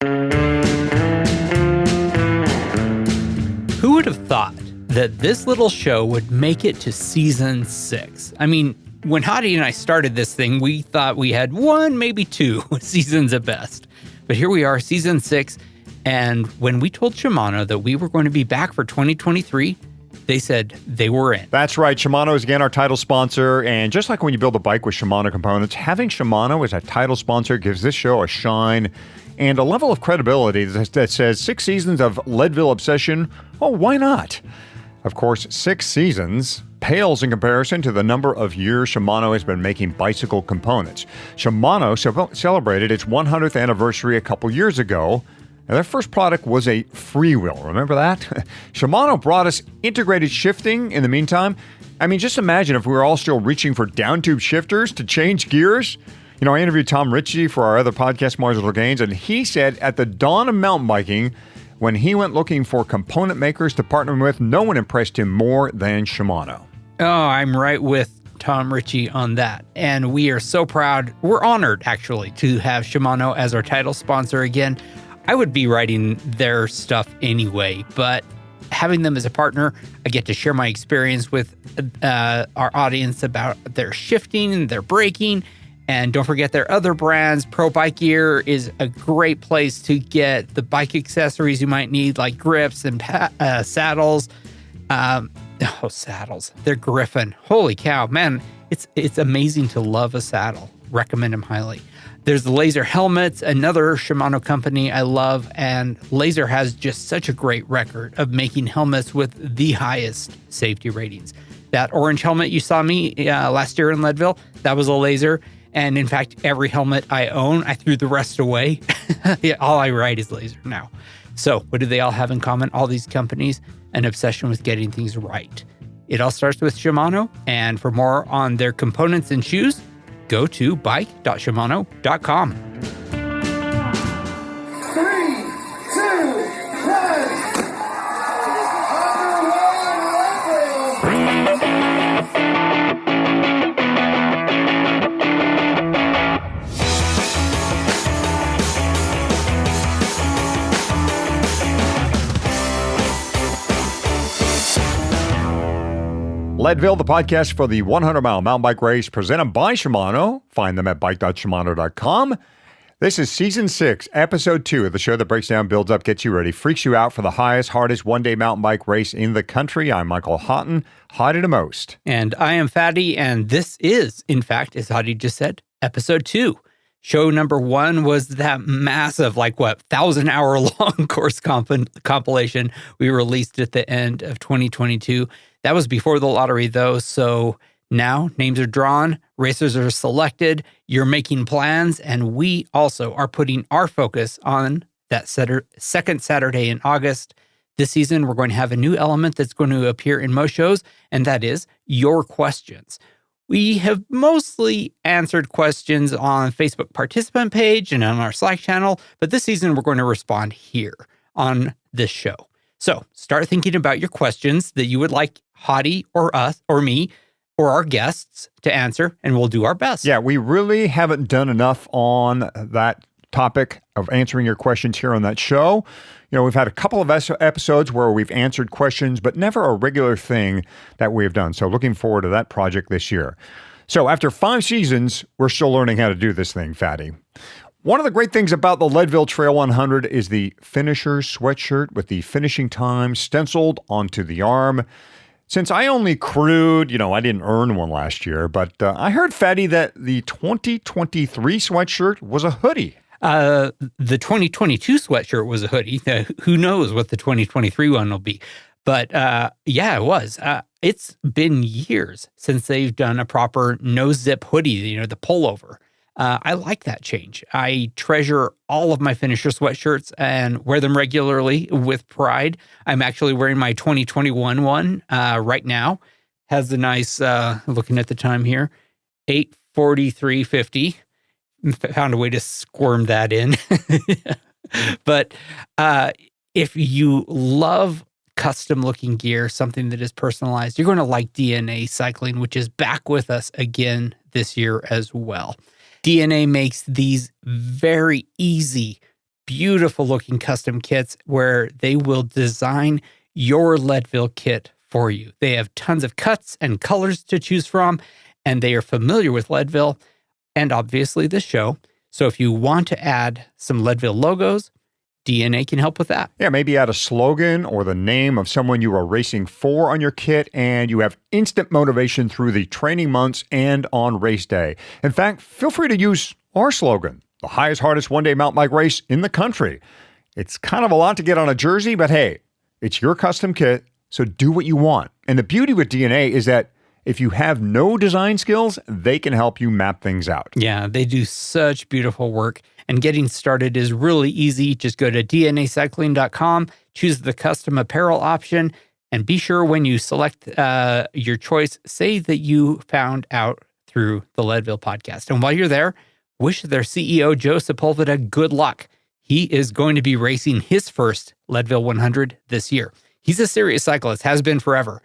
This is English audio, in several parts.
Who would have thought that this little show would make it to season 6? I mean, when Hadi and I started this thing, we thought we had 1, maybe 2 seasons at best. But here we are, season 6, and when we told Shimano that we were going to be back for 2023, they said they were in. That's right. Shimano is again our title sponsor, and just like when you build a bike with Shimano components, having Shimano as a title sponsor gives this show a shine and a level of credibility that says 6 seasons of Leadville obsession, well, why not? Of course, 6 seasons pales in comparison to the number of years Shimano has been making bicycle components. Shimano celebrated its 100th anniversary a couple years ago, and their first product was a freewheel. Remember that? Shimano brought us integrated shifting in the meantime. I mean, just imagine if we were all still reaching for down-tube shifters to change gears. You know, I interviewed Tom Ritchie for our other podcast, Marginal Gains, and he said at the dawn of mountain biking, when he went looking for component makers to partner with, no one impressed him more than Shimano. Oh, I'm right with Tom Ritchie on that. And we are so proud. We're honored, actually, to have Shimano as our title sponsor again. I would be writing their stuff anyway, but having them as a partner, I get to share my experience with our audience about their shifting and their braking. And don't forget their other brands. Pro Bike Gear is a great place to get the bike accessories you might need, like grips and saddles. Saddles. They're Griffin. Holy cow, man. It's amazing to love a saddle. Recommend them highly. There's the Laser helmets, another Shimano company I love. And Laser has just such a great record of making helmets with the highest safety ratings. That orange helmet you saw me last year in Leadville, that was a Laser. And in fact, every helmet I own, I threw the rest away. Yeah, all I ride is Laser now. So what do they all have in common? All these companies, an obsession with getting things right. It all starts with Shimano. And for more on their components and shoes, go to bike.shimano.com. 3, 2, 1. Leadville, the podcast for the 100-mile mountain bike race presented by Shimano. Find them at bike.shimano.com. This is Season 6, Episode 2 of the show that breaks down, builds up, gets you ready, freaks you out for the highest, hardest one-day mountain bike race in the country. I'm Michael Houghton, Hottie to most. And I am Fatty, and this is, in fact, as Hottie just said, Episode 2. Show number 1 was that massive, 1,000-hour-long course compilation we released at the end of 2022. That was before the lottery, though, so now names are drawn, racers are selected, you're making plans, and we also are putting our focus on that second Saturday in August. This season, we're going to have a new element that's going to appear in most shows, and that is your questions. We have mostly answered questions on Facebook participant page and on our Slack channel, but this season we're going to respond here on this show. So start thinking about your questions that you would like Hottie or us or me or our guests to answer, and we'll do our best. Yeah, we really haven't done enough on that topic of answering your questions here on that show. You know, we've had a couple of episodes where we've answered questions, but never a regular thing that we've done. So looking forward to that project this year. So after 5 seasons, we're still learning how to do this thing, Fatty. One of the great things about the Leadville Trail 100 is the finisher sweatshirt with the finishing time stenciled onto the arm. Since I only crewed, I didn't earn one last year, but I heard, Fatty, that the 2023 sweatshirt was a hoodie. The 2022 sweatshirt was a hoodie. Who knows what the 2023 one will be? But yeah, it was. It's been years since they've done a proper no-zip hoodie, the pullover. I like that change. I treasure all of my finisher sweatshirts and wear them regularly with pride. I'm actually wearing my 2021 one right now. Has the nice, looking at the time here, 8:43:50. Found a way to squirm that in. But if you love custom looking gear, something that is personalized, you're going to like DNA Cycling, which is back with us again this year as well. DNA makes these very easy beautiful looking custom kits where they will design your Leadville kit for you. They have tons of cuts and colors to choose from, and they are familiar with Leadville and obviously this show. So if you want to add some Leadville logos, DNA can help with that. Yeah, maybe add a slogan or the name of someone you are racing for on your kit, and you have instant motivation through the training months and on race day. In fact, feel free to use our slogan, the highest, hardest one-day mountain bike race in the country. It's kind of a lot to get on a jersey, but hey, it's your custom kit, so do what you want. And the beauty with DNA is that if you have no design skills, they can help you map things out. Yeah, they do such beautiful work. And getting started is really easy. Just go to dnacycling.com, choose the custom apparel option, and be sure when you select your choice, say that you found out through the Leadville podcast. And while you're there, wish their CEO, Joe Sepulveda, good luck. He is going to be racing his first Leadville 100 this year. He's a serious cyclist, has been forever.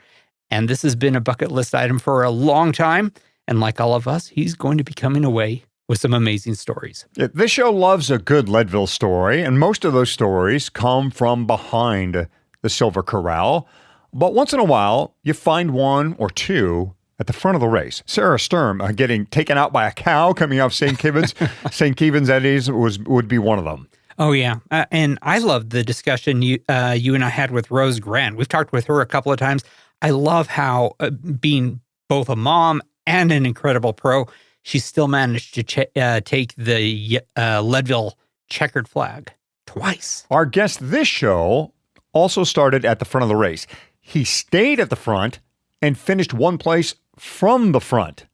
And this has been a bucket list item for a long time. And like all of us, he's going to be coming away with some amazing stories. Yeah, this show loves a good Leadville story, and most of those stories come from behind the Silver Corral. But once in a while, you find one or two at the front of the race. Sarah Sturm getting taken out by a cow coming off St. Keevan's Eddies would be one of them. Oh, yeah. And I love the discussion you and I had with Rose Grant. We've talked with her a couple of times. I love how being both a mom and an incredible pro, she still managed to take the Leadville checkered flag twice. Our guest this show also started at the front of the race. He stayed at the front and finished one place from the front.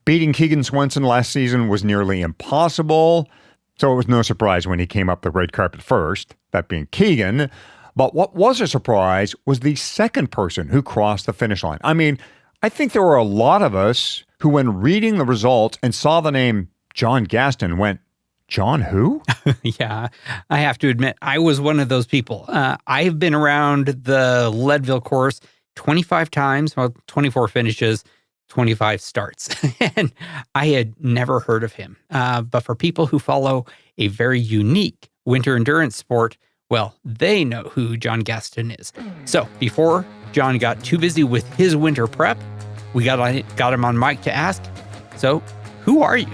Beating Keegan Swenson last season was nearly impossible, so it was no surprise when he came up the red carpet first, that being Keegan. But what was a surprise was the second person who crossed the finish line. I mean, I think there were a lot of us who, when reading the results and saw the name John Gaston, went, John who? Yeah, I have to admit, I was one of those people. I've been around the Leadville course 25 times, well, 24 finishes, 25 starts. And I had never heard of him. But for people who follow a very unique winter endurance sport, well, they know who John Gaston is. So before John got too busy with his winter prep, we got him on mic to ask, so who are you?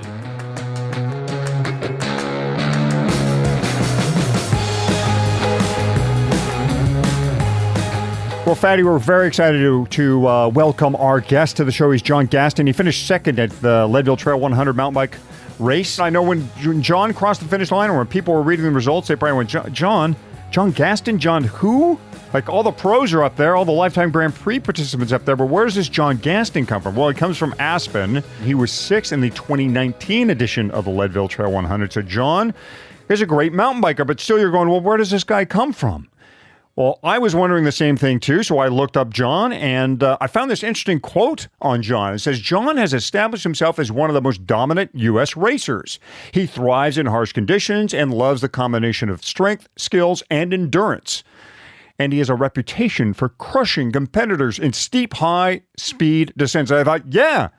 Well, Fatty, we're very excited to welcome our guest to the show. He's John Gaston. He finished second at the Leadville Trail 100 mountain bike race. I know when John crossed the finish line, or when people were reading the results, they probably went, John Gaston? John who? Like, all the pros are up there, all the Lifetime Grand Prix participants up there, but where does this John Gaston come from? Well, he comes from Aspen. He was sixth in the 2019 edition of the Leadville Trail 100. So John is a great mountain biker, but still you're going, well, where does this guy come from? Well, I was wondering the same thing too, so I looked up John, and I found this interesting quote on John. It says, John has established himself as one of the most dominant U.S. racers. He thrives in harsh conditions and loves the combination of strength, skills, and endurance. And he has a reputation for crushing competitors in steep, high-speed descents. I thought, yeah,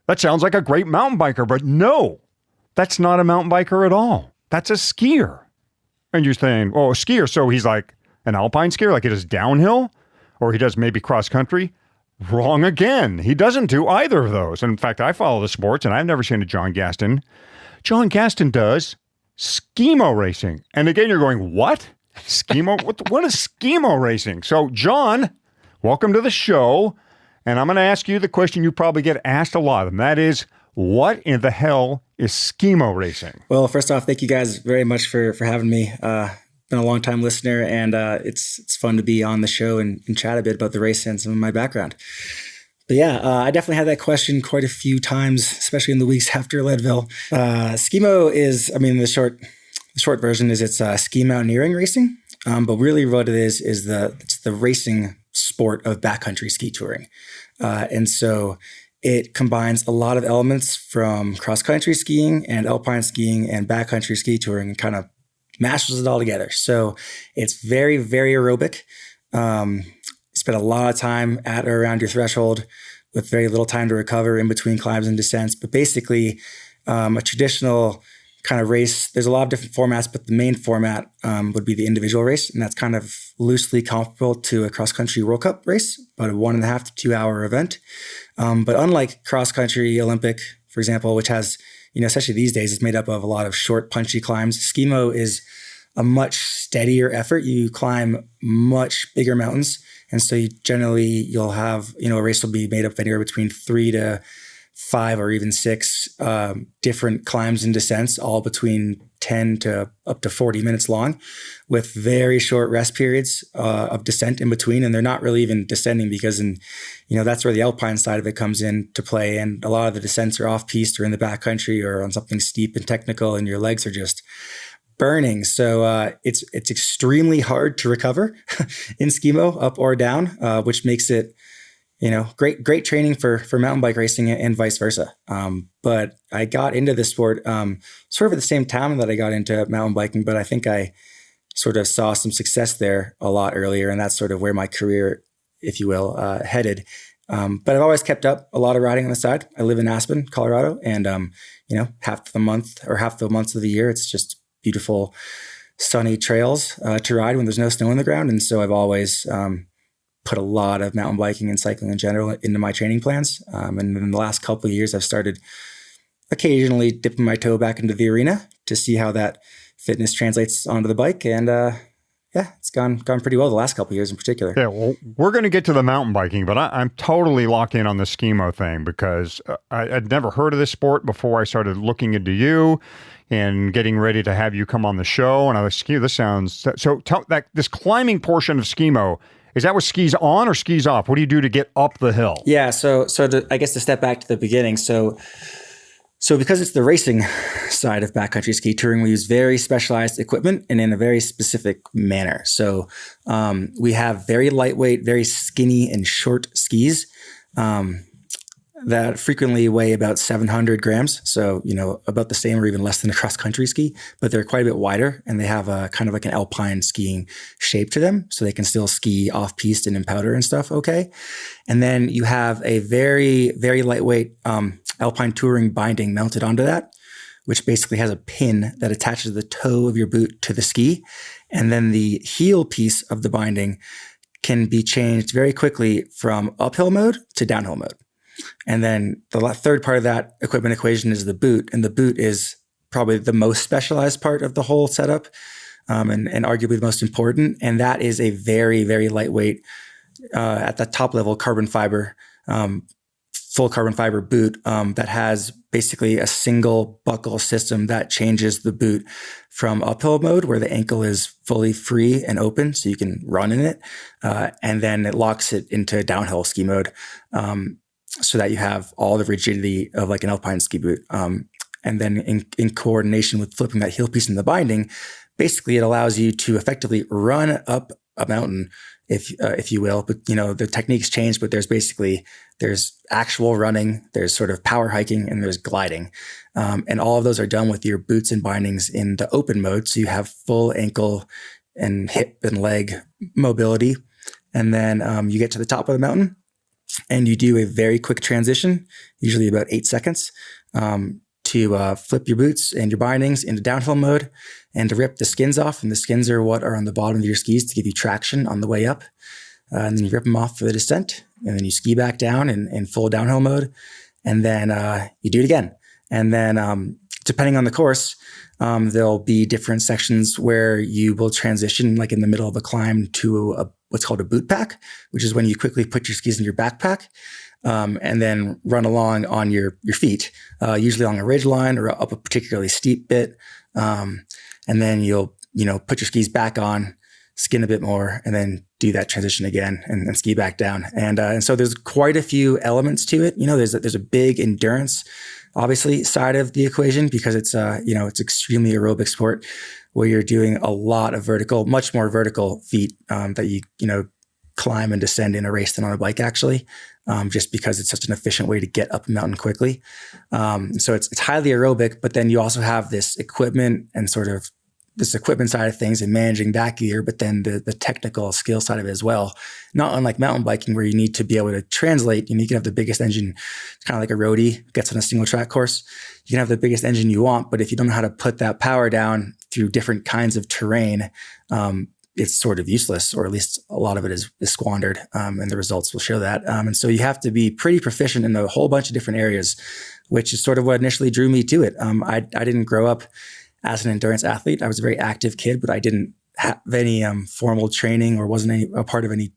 that sounds like a great mountain biker, but no, that's not a mountain biker at all. That's a skier. And you're saying, oh, a skier, so he's like an alpine skier, like he does downhill, or he does maybe cross country? Wrong again. He doesn't do either of those. And in fact, I follow the sports, and I've never seen a John Gaston. John Gaston does skimo racing. And again, you're going, what? Skimo? What is skimo racing? So, John, welcome to the show. And I'm going to ask you the question you probably get asked a lot, and that is, what in the hell is skimo racing? Well, first off, thank you guys very much for having me. Been a long time listener, and it's fun to be on the show and chat a bit about the race and some of my background. But yeah, I definitely had that question quite a few times, especially in the weeks after Leadville. Skimo is, I mean, the short version is it's ski mountaineering racing, but really what it is it's the racing sport of backcountry ski touring, and so it combines a lot of elements from cross-country skiing and alpine skiing and backcountry ski touring, and kind of mashes it all together. So it's very, very aerobic. Spend a lot of time at or around your threshold with very little time to recover in between climbs and descents. But basically, a traditional kind of race. There's a lot of different formats, but the main format would be the individual race. And that's kind of loosely comparable to a cross-country World Cup race, about a 1.5 to 2 hour event. But unlike cross-country Olympic, for example, which has, especially these days, it's made up of a lot of short, punchy climbs. Skimo is a much steadier effort. You climb much bigger mountains. And so you'll have, a race will be made up of anywhere between 3 to 5 or even 6 different climbs and descents, all between 10 to up to 40 minutes long, with very short rest periods of descent in between. And they're not really even descending because that's where the alpine side of it comes into play. And a lot of the descents are off-piste or in the backcountry or on something steep and technical, and your legs are just burning. So it's extremely hard to recover in skimo, up or down, which makes it great training for mountain bike racing and vice versa. But I got into this sport sort of at the same time that I got into mountain biking, but I think I sort of saw some success there a lot earlier, and that's sort of where my career, if you will, headed. But I've always kept up a lot of riding on the side. I live in Aspen, Colorado, and half the months of the year, it's just beautiful sunny trails to ride when there's no snow on the ground. And so I've always put a lot of mountain biking and cycling in general into my training plans. And in the last couple of years, I've started occasionally dipping my toe back into the arena to see how that fitness translates onto the bike. And it's gone pretty well the last couple of years in particular. Yeah, well, we're going to get to the mountain biking, but I'm totally locked in on the skimo thing because I'd never heard of this sport before I started looking into you and getting ready to have you come on the show. And I was like, this sounds so. This climbing portion of skimo, is that with skis on or skis off? What do you do to get up the hill? Yeah, I guess to step back to the beginning. So because it's the racing side of backcountry ski touring, we use very specialized equipment and in a very specific manner. So we have very lightweight, very skinny and short skis that frequently weigh about 700 grams. So, about the same or even less than a cross-country ski, but they're quite a bit wider and they have a kind of like an alpine skiing shape to them. So they can still ski off-piste and in powder and stuff. Okay. And then you have a very, very lightweight alpine touring binding mounted onto that, which basically has a pin that attaches the toe of your boot to the ski. And then the heel piece of the binding can be changed very quickly from uphill mode to downhill mode. And then the third part of that equipment equation is the boot. And the boot is probably the most specialized part of the whole setup and arguably the most important. And that is a very, very lightweight, at the top level, carbon fiber, full carbon fiber boot that has basically a single buckle system that changes the boot from uphill mode, where the ankle is fully free and open so you can run in it. And then it locks it into downhill ski mode. So that you have all the rigidity of like an alpine ski boot. And then in coordination with flipping that heel piece in the binding, basically it allows you to effectively run up a mountain, if you will. But, the techniques change, but there's actual running, there's sort of power hiking, and there's gliding. And all of those are done with your boots and bindings in the open mode. So you have full ankle and hip and leg mobility. And then you get to the top of the mountain, and you do a very quick transition, usually about 8 seconds, to flip your boots and your bindings into downhill mode and to rip the skins off. And the skins are what are on the bottom of your skis to give you traction on the way up. And then you rip them off for the descent. And then you ski back down in full downhill mode. And then you do it again. And then depending on the course, there'll be different sections where you will transition, like in the middle of a climb, to what's called a boot pack, which is when you quickly put your skis in your backpack and then run along on your feet, usually along a ridge line or up a particularly steep bit. And then you'll put your skis back on, skin a bit more, and then do that transition again and ski back down. And so there's quite a few elements to it. There's a big endurance, obviously, side of the equation because it's extremely aerobic sport where you're doing a lot of much more vertical feet that you climb and descend in a race than on a bike, actually, just because it's such an efficient way to get up a mountain quickly. So it's highly aerobic, but then you also have this equipment and sort of this equipment side of things and managing that gear, but then the technical skill side of it as well. Not unlike mountain biking where you need to be able to translate. You can have the biggest engine, kind of like a roadie gets on a single track course. you can have the biggest engine you want, but if you don't know how to put that power down through different kinds of terrain, it's sort of useless, or at least a lot of it is squandered, and the results will show that. And so you have to be pretty proficient in a whole bunch of different areas, which is sort of what initially drew me to it. I didn't grow up as an endurance athlete. I was a very active kid, but I didn't have any formal training or wasn't a part of any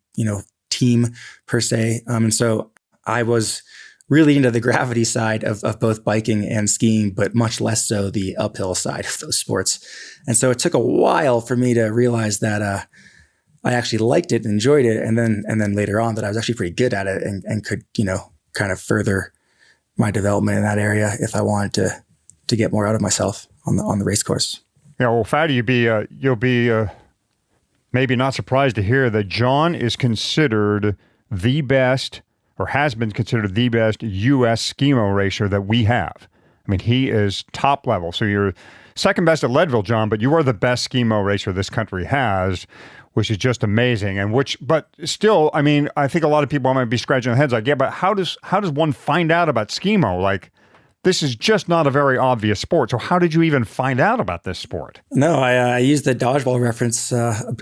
team per se. And so I was really into the gravity side of both biking and skiing, but much less so the uphill side of those sports. And so it took a while for me to realize that I actually liked it and enjoyed it. And then later on that I was actually pretty good at it and could, kind of further my development in that area if I wanted to get more out of myself on the race course. Yeah, well, Fatty, you'll be maybe not surprised to hear that John is considered the best, or has been considered the best U.S. skimo racer that we have. I mean, he is top level. So you're second best at Leadville, John, but you are the best skimo racer this country has, which is just amazing. But still, I mean, I think a lot of people might be scratching their heads like, yeah, but how does one find out about skimo? Like, this is just not a very obvious sport. So how did you even find out about this sport? No, I used the dodgeball reference,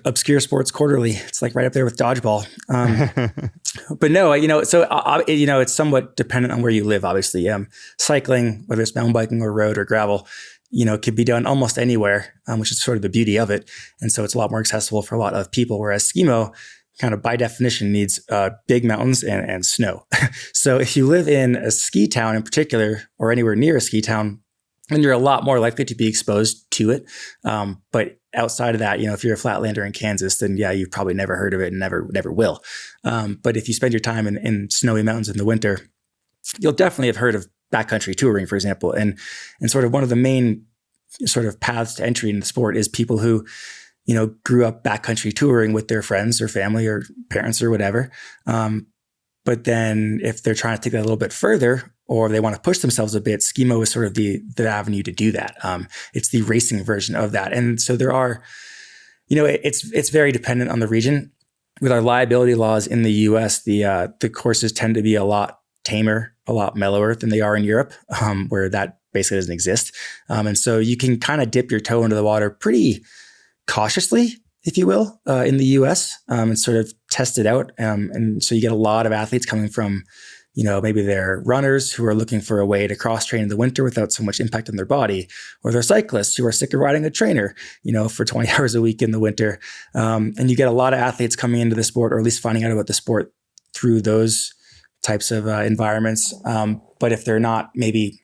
Obscure Sports Quarterly. It's like right up there with dodgeball. But no, so it's somewhat dependent on where you live, obviously. Cycling, whether it's mountain biking or road or gravel, can be done almost anywhere, which is sort of the beauty of it. And so it's a lot more accessible for a lot of people, whereas skimo kind of by definition needs big mountains and snow. So if you live in a ski town in particular, or anywhere near a ski town, then you're a lot more likely to be exposed to it. But outside of that, if you're a flatlander in Kansas, then yeah, you've probably never heard of it and never will. But if you spend your time in snowy mountains in the winter, you'll definitely have heard of backcountry touring, for example. And sort of one of the main sort of paths to entry in the sport is people who grew up backcountry touring with their friends or family or parents or whatever. But then if they're trying to take that a little bit further, or they want to push themselves a bit, skimo is sort of the avenue to do that. It's the racing version of that. And so there are, it's very dependent on the region. With our liability laws in the US, the courses tend to be a lot tamer, a lot mellower than they are in Europe, where that basically doesn't exist. And so you can kind of dip your toe into the water pretty cautiously, if you will, in the US, and sort of test it out. And so you get a lot of athletes coming from, maybe they're runners who are looking for a way to cross train in the winter without so much impact on their body, or they're cyclists who are sick of riding a trainer, for 20 hours a week in the winter. And you get a lot of athletes coming into the sport, or at least finding out about the sport through those types of environments. But if they're not maybe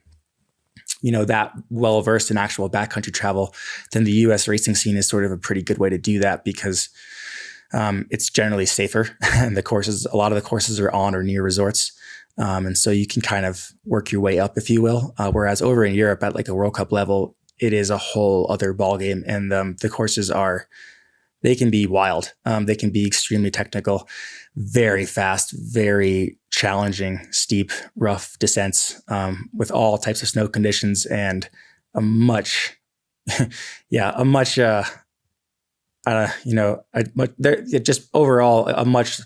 that well-versed in actual backcountry travel, then the US racing scene is sort of a pretty good way to do that, because it's generally safer. And a lot of the courses are on or near resorts. And so you can kind of work your way up, if you will. Whereas over in Europe at like a World Cup level, it is a whole other ballgame. And the courses they can be wild. They can be extremely technical, very fast, very challenging, steep, rough descents, with all types of snow conditions, and just overall a much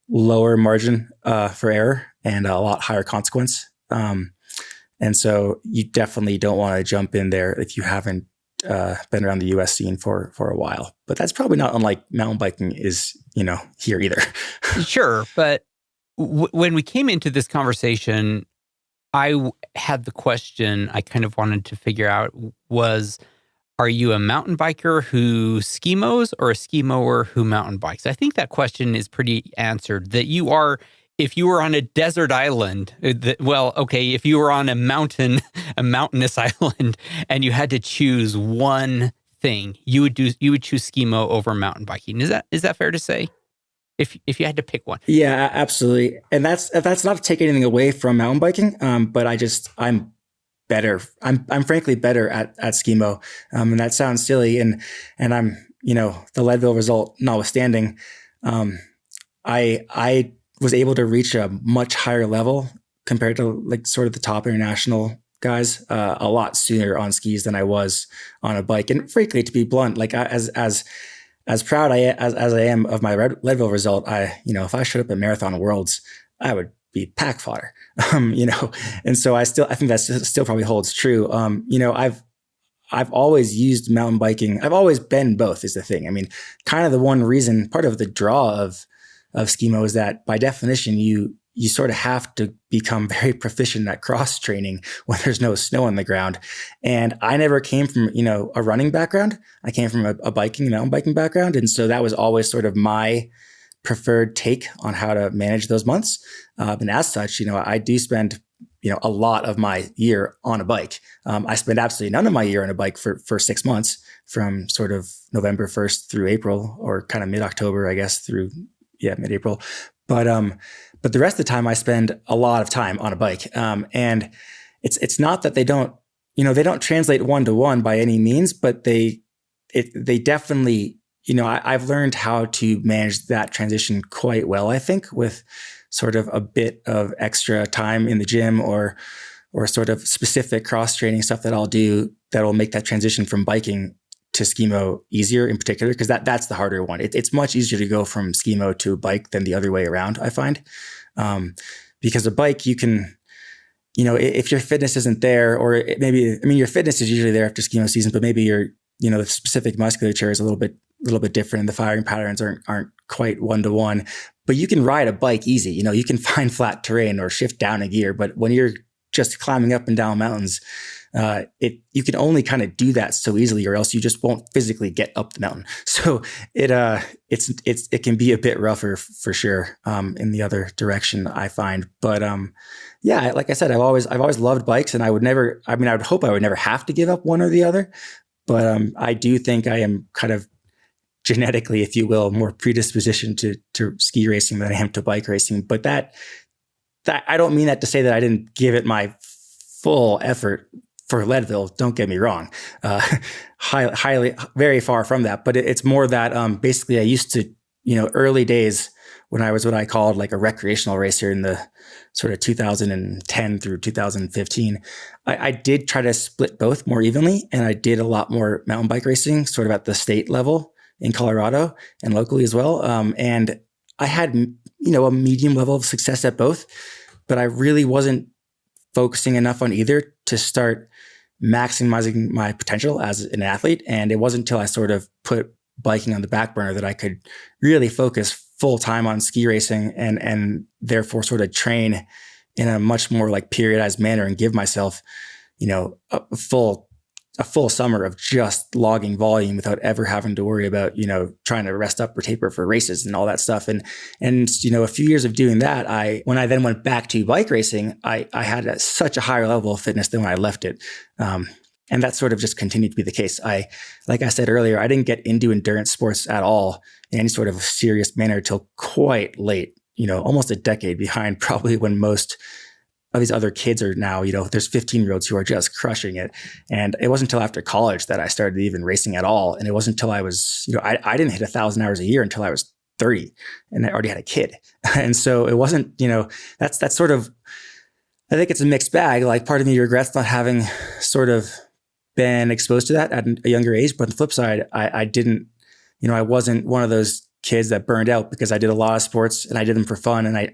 lower margin for error and a lot higher consequence. And so you definitely don't want to jump in there if you haven't been around the US scene for a while. But that's probably not unlike mountain biking is, here either. Sure. But when we came into this conversation, I had the question I kind of wanted to figure out was, are you a mountain biker who skimos or a skimoer who mountain bikes? I think that question is pretty answered, that you are. If you were on a desert island, if you were on a mountainous island, and you had to choose one thing, you would choose skimo over mountain biking. Is that fair to say? If you had to pick one? Yeah, absolutely. And that's not to take anything away from mountain biking, but I'm better. I'm frankly better at skimo, and that sounds silly. And I'm the Leadville result notwithstanding, I was able to reach a much higher level compared to like sort of the top international guys a lot sooner on skis than I was on a bike. And frankly, to be blunt, like as proud as I am of my Leadville result, if I showed up at Marathon Worlds, I would be pack fodder, and so I think that still probably holds true. I've always used mountain biking. I've always been both is the thing. I mean, kind of the one reason, part of the draw of Skimo is that by definition, you sort of have to become very proficient at cross training when there's no snow on the ground. And I never came from, a running background. I came from a mountain biking background. And so that was always sort of my preferred take on how to manage those months. And as such, I do spend a lot of my year on a bike. I spend absolutely none of my year on a bike for 6 months, from sort of November 1st through April, or kind of mid-October, I guess, through mid-April. But the rest of the time I spend a lot of time on a bike. And it's not that they don't translate one-to-one by any means, but they definitely, I've learned how to manage that transition quite well, I think, with sort of a bit of extra time in the gym or sort of specific cross training stuff that I'll do that will make that transition from biking to Skimo easier in particular, because that's the harder one. It's much easier to go from Skimo to a bike than the other way around, I find. Because a bike, you can, if your fitness isn't there, or your fitness is usually there after Skimo season, but maybe your, the specific musculature is a little bit different, and the firing patterns aren't quite one-to-one. But you can ride a bike easy. You can find flat terrain or shift down a gear. But when you're just climbing up and down mountains, you can only kind of do that so easily, or else you just won't physically get up the mountain. So it can be a bit rougher for sure in the other direction, I find. But like I said, I've always loved bikes, and I would hope I would never have to give up one or the other. But I do think I am kind of genetically, if you will, more predisposition to ski racing than I am to bike racing. But that I don't mean that to say that I didn't give it my full effort for Leadville. Don't get me wrong. Highly, very far from that. But it's more that basically I used to, early days when I was what I called like a recreational racer in the sort of 2010 through 2015, I did try to split both more evenly. And I did a lot more mountain bike racing sort of at the state level in Colorado and locally as well. And I had, a medium level of success at both, but I really wasn't focusing enough on either to start maximizing my potential as an athlete. And it wasn't until I sort of put biking on the back burner that I could really focus full time on ski racing and therefore sort of train in a much more like periodized manner and give myself, a full summer of just logging volume without ever having to worry about, trying to rest up or taper for races and all that stuff. And a few years of doing that, when I then went back to bike racing, I had such a higher level of fitness than when I left it. And that sort of just continued to be the case. Like I said earlier, I didn't get into endurance sports at all in any sort of serious manner till quite late, almost a decade behind probably when most of these other kids are now, there's 15-year-olds who are just crushing it. And it wasn't until after college that I started even racing at all. And it wasn't until I was, I didn't hit 1,000 hours a year until I was 30 and I already had a kid. And so it wasn't, that's sort of, I think it's a mixed bag. Like part of me regrets not having sort of been exposed to that at a younger age. But on the flip side, I didn't, I wasn't one of those kids that burned out because I did a lot of sports and I did them for fun. And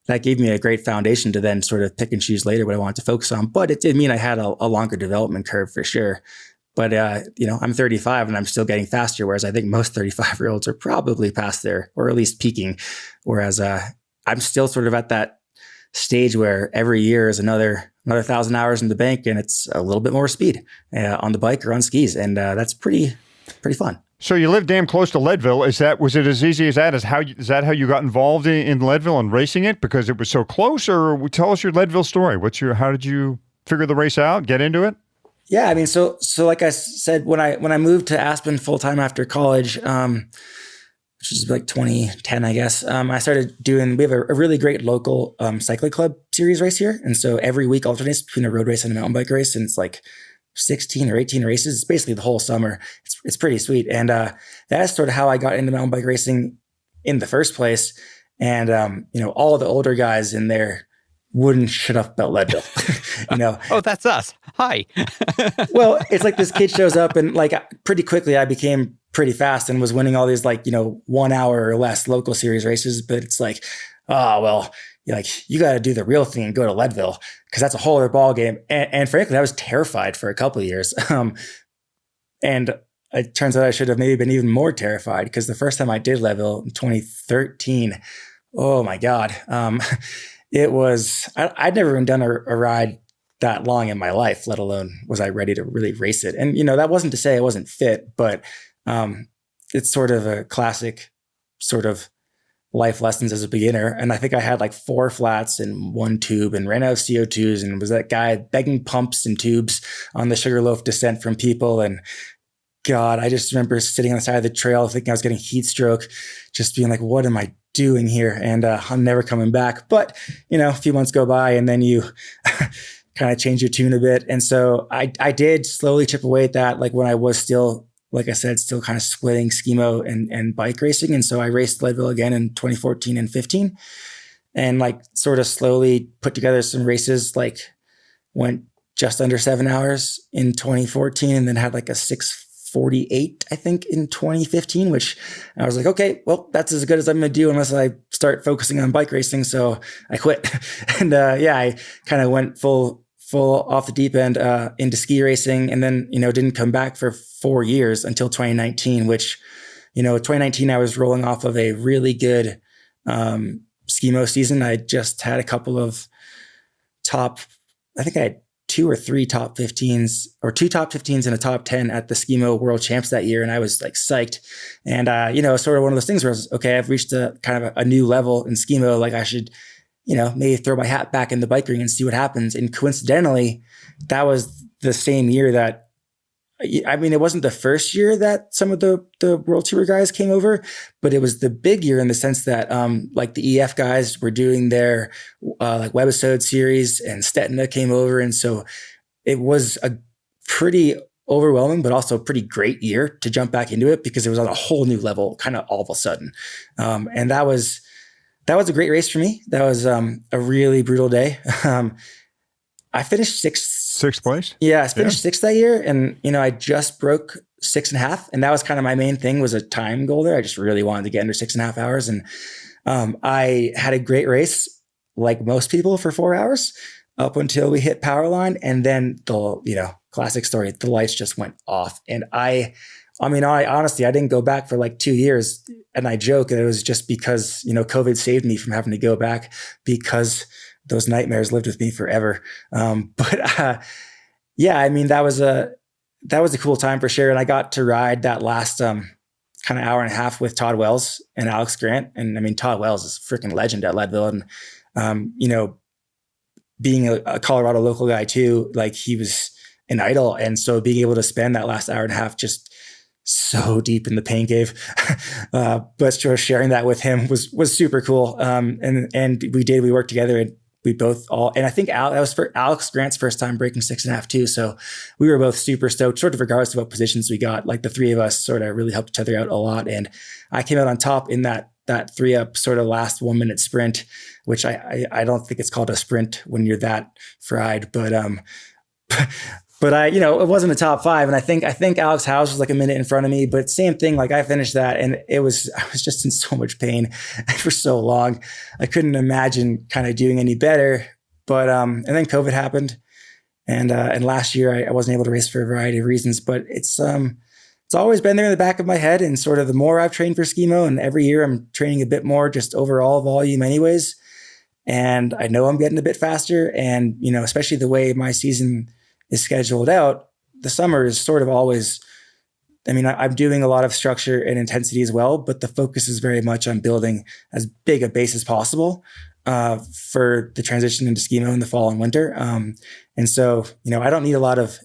that gave me a great foundation to then sort of pick and choose later what I wanted to focus on. But it did mean I had a longer development curve for sure. But, I'm 35 and I'm still getting faster, whereas I think most 35-year-olds are probably past there, or at least peaking. Whereas I'm still sort of at that stage where every year is another 1,000 hours in the bank, and it's a little bit more speed on the bike or on skis. And that's pretty fun. So you live damn close to Leadville. Was it as easy as that? Is that how you got involved in Leadville and racing it because it was so close? Or tell us your Leadville story. How did you figure the race out? Get into it? Yeah, I mean, so like I said, when I moved to Aspen full time after college, which is like 2010, I guess, I started we have a really great local cycling club series race here, and so every week alternates between a road race and a mountain bike race, and it's like 16 or 18 races. It's basically the whole summer. It's pretty sweet. And that's sort of how I got into mountain bike racing in the first place. And, all of the older guys in there wouldn't shut up about Leadville. Oh, that's us. Hi. Well, it's like this kid shows up and like pretty quickly I became pretty fast and was winning all these 1 hour or less local series races. But it's like, oh, well, you're like, you got to do the real thing and go to Leadville because that's a whole other ball game. And frankly, I was terrified for a couple of years. And it turns out I should have maybe been even more terrified because the first time I did Leadville in 2013, oh my God. It was, I'd never even done a ride that long in my life, let alone was I ready to really race it. And, that wasn't to say I wasn't fit, but it's sort of a classic sort of life lessons as a beginner. And I think I had like 4 flats and 1 tube and ran out of CO2s and was that guy begging pumps and tubes on the Sugarloaf descent from people. And God, I just remember sitting on the side of the trail thinking I was getting heat stroke, just being like, what am I doing here? And I'm never coming back. But, a few months go by and then you kind of change your tune a bit. And so I did slowly chip away at that, like when I was still, like I said, still kind of splitting skimo and bike racing. And so I raced Leadville again in 2014 and 15 and like sort of slowly put together some races, like went just under 7 hours in 2014 and then had like a 6:48, I think, in 2015, which I was like, okay, well, that's as good as I'm going to do unless I start focusing on bike racing. So I quit. And I kind of went full off the deep end into ski racing and then, didn't come back for 4 years until 2019, which, 2019, I was rolling off of a really good skimo season. I just had a couple of I think I had 2 or 3 top 15s or 2 top 15s and a top 10 at the skimo world champs that year. And I was like psyched. And, sort of one of those things where I was, okay, I've reached a kind of a new level in skimo. Like I should, maybe throw my hat back in the bike ring and see what happens. And coincidentally, that was the same year that, it wasn't the first year that some of the World Tour guys came over, but it was the big year in the sense that, like the EF guys were doing their, like webisode series and Stetina came over. And so it was a pretty overwhelming, but also pretty great year to jump back into it because it was on a whole new level, kind of all of a sudden. And that was a great race for me. That was a really brutal day. I finished sixth place. Yeah, I finished sixth that year. And, I just broke 6.5. And that was kind of my main thing was a time goal there. I just really wanted to get under 6.5 hours. And I had a great race, like most people, for 4 hours up until we hit power line. And then the, classic story, the lights just went off. And I honestly, I didn't go back for like 2 years. And I joke that it was just because, COVID saved me from having to go back because those nightmares lived with me forever. That was a cool time for sure. And I got to ride that last kind of hour and a half with Todd Wells and Alex Grant. And Todd Wells is a freaking legend at Leadville. And, being a Colorado local guy too, like he was an idol. And so being able to spend that last hour and a half just so deep in the pain cave, but sort sharing that with him was super cool. And we worked together and we both and I think that was for Alex Grant's first time breaking 6.5 too. So we were both super stoked, sort of regardless of what positions we got. Like the three of us sort of really helped each other out a lot. And I came out on top in that 3-up sort of last 1 minute sprint, which I don't think it's called a sprint when you're that fried, but it wasn't a top 5. And I think Alex Howes was like a minute in front of me, but same thing. Like I finished that and I was just in so much pain for so long. I couldn't imagine kind of doing any better, but, and then COVID happened and last year I wasn't able to race for a variety of reasons, but it's always been there in the back of my head. And sort of the more I've trained for skimo and every year I'm training a bit more, just overall volume anyways. And I know I'm getting a bit faster and, especially the way my season is scheduled out, the summer is sort of always, I'm doing a lot of structure and intensity as well, but the focus is very much on building as big a base as possible for the transition into skimo in the fall and winter. And so, I don't need a lot of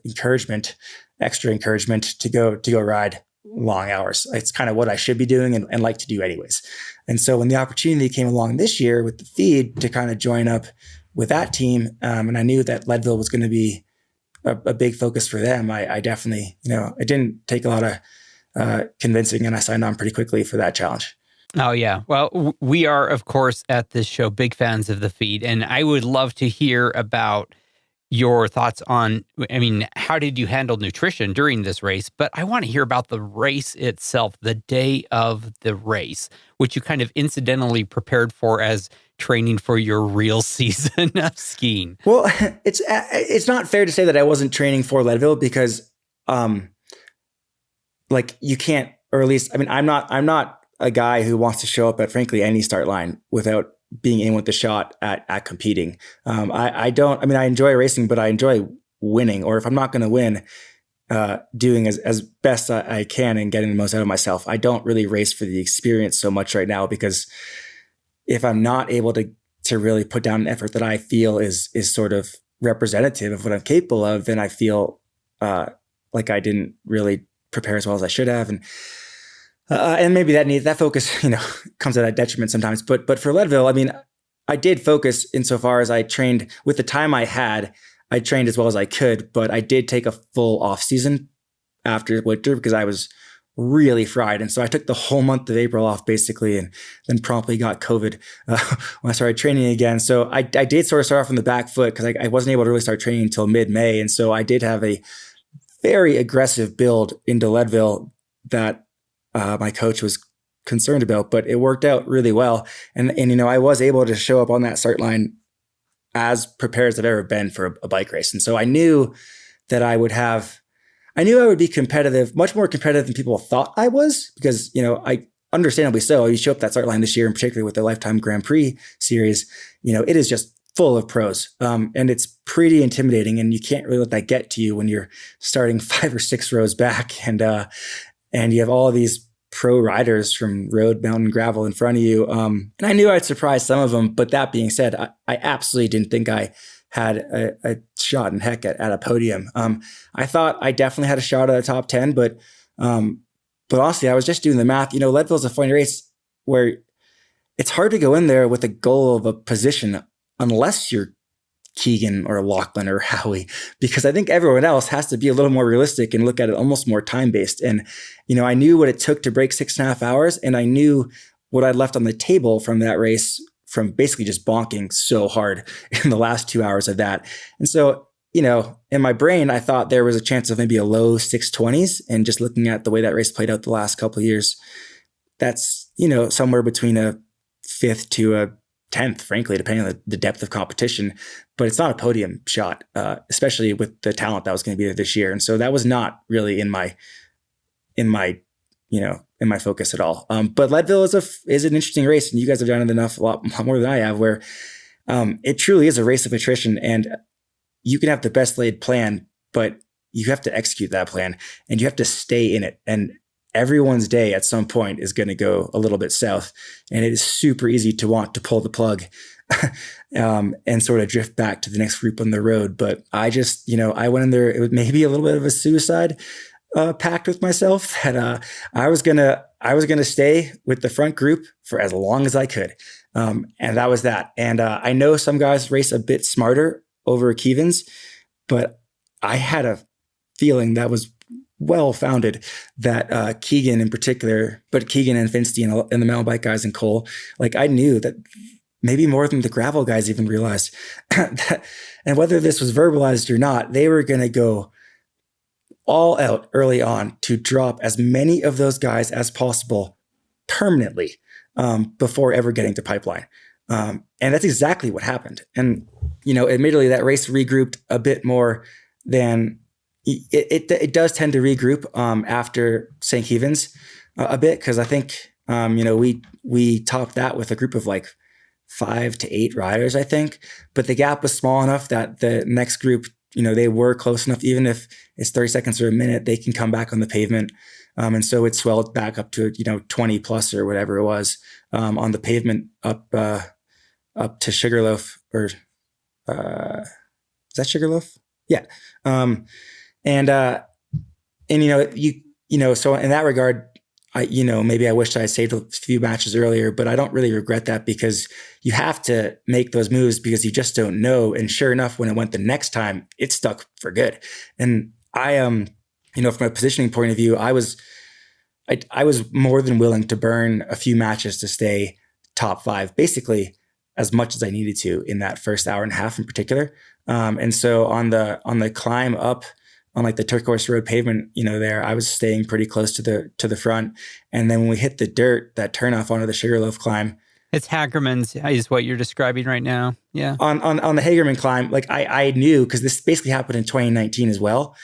extra encouragement to go ride long hours. It's kind of what I should be doing and like to do anyways. And so when the opportunity came along this year with the feed to kind of join up with that team, and I knew that Leadville was going to be a big focus for them, I definitely, it didn't take a lot of convincing and I signed on pretty quickly for that challenge. Oh, yeah. Well, we are, of course, at this show, big fans of the feed. And I would love to hear about your thoughts on, I mean, how did you handle nutrition during this race? But I want to hear about the race itself, the day of the race, which you kind of incidentally prepared for as training for your real season of skiing. Well, it's not fair to say that I wasn't training for Leadville because, like you can't, or at least, I mean, I'm not a guy who wants to show up at frankly any start line without being in with the shot at competing. I enjoy racing, but I enjoy winning, or if I'm not going to win, doing as best I can and getting the most out of myself. I don't really race for the experience so much right now, because if I'm not able to really put down an effort that I feel is sort of representative of what I'm capable of, then I feel like I didn't really prepare as well as I should have. And maybe that focus, comes at a detriment sometimes. But for Leadville, I mean, I did focus insofar as I trained with the time I had. I trained as well as I could, but I did take a full off season after winter because I was really fried. And so I took the whole month of April off basically, and then promptly got COVID when I started training again. So I did sort of start off on the back foot because I wasn't able to really start training until mid-May. And so I did have a very aggressive build into Leadville that my coach was concerned about, but it worked out really well. And I was able to show up on that start line as prepared as I've ever been for a bike race. And so I knew that I would be competitive, much more competitive than people thought I was, because, I understandably so. You show up that start line this year, and particularly with the Lifetime Grand Prix series, it is just full of pros. And it's pretty intimidating, and you can't really let that get to you when you're starting 5 or 6 rows back. And you have all of these pro riders from road, mountain, gravel in front of you. And I knew I'd surprise some of them. But that being said, I absolutely didn't think I had a shot in heck at a podium. I thought I definitely had a shot at the top 10, but honestly, I was just doing the math. Leadville's a funny race where it's hard to go in there with a goal of a position unless you're Keegan or Lachlan or Howie, because I think everyone else has to be a little more realistic and look at it almost more time-based. And, I knew what it took to break 6.5 hours, and I knew what I'd left on the table from that race from basically just bonking so hard in the last 2 hours of that. And so, in my brain, I thought there was a chance of maybe a low 620s. And just looking at the way that race played out the last couple of years, that's, somewhere between a 5th to a 10th, frankly, depending on the depth of competition. But it's not a podium shot, especially with the talent that was going to be there this year. And so that was not really in my focus at all. But Leadville is an interesting race, and you guys have done it a lot more than I have, where it truly is a race of attrition, and you can have the best laid plan, but you have to execute that plan, and you have to stay in it. And everyone's day at some point is going to go a little bit south, and it is super easy to want to pull the plug and sort of drift back to the next group on the road. But I just, I went in there, it was maybe a little bit of a suicide pact with myself that I was gonna stay with the front group for as long as I could, and that was that. And I know some guys race a bit smarter over Keevan's, but I had a feeling that was well founded that Keegan in particular, but Keegan and Finstein and the mountain bike guys and Cole, like I knew that maybe more than the gravel guys even realized that, and whether this was verbalized or not, they were going to go all out early on to drop as many of those guys as possible permanently before ever getting to pipeline. And that's exactly what happened. And, admittedly that race regrouped a bit more than it does tend to regroup after St. Keevan's a bit. Cause I think, we topped that with a group of like 5 to 8 riders, I think, but the gap was small enough that the next group, they were close enough, even if it's 30 seconds or a minute, they can come back on the pavement. And so it swelled back up to, 20 plus or whatever it was on the pavement up to Sugarloaf, or is that Sugarloaf? Yeah. So in that regard, maybe I wished I had saved a few matches earlier, but I don't really regret that, because you have to make those moves because you just don't know. And sure enough, when it went the next time, it stuck for good. And I, from a positioning point of view, I was more than willing to burn a few matches to stay top 5, basically as much as I needed to in that first hour and a half in particular. And so on the climb up on like the turquoise road pavement, there, I was staying pretty close to the front. And then when we hit the dirt, that turnoff onto the Sugarloaf climb. It's Hagerman's is what you're describing right now. Yeah. On the Hagerman climb, like I knew, because this basically happened in 2019 as well,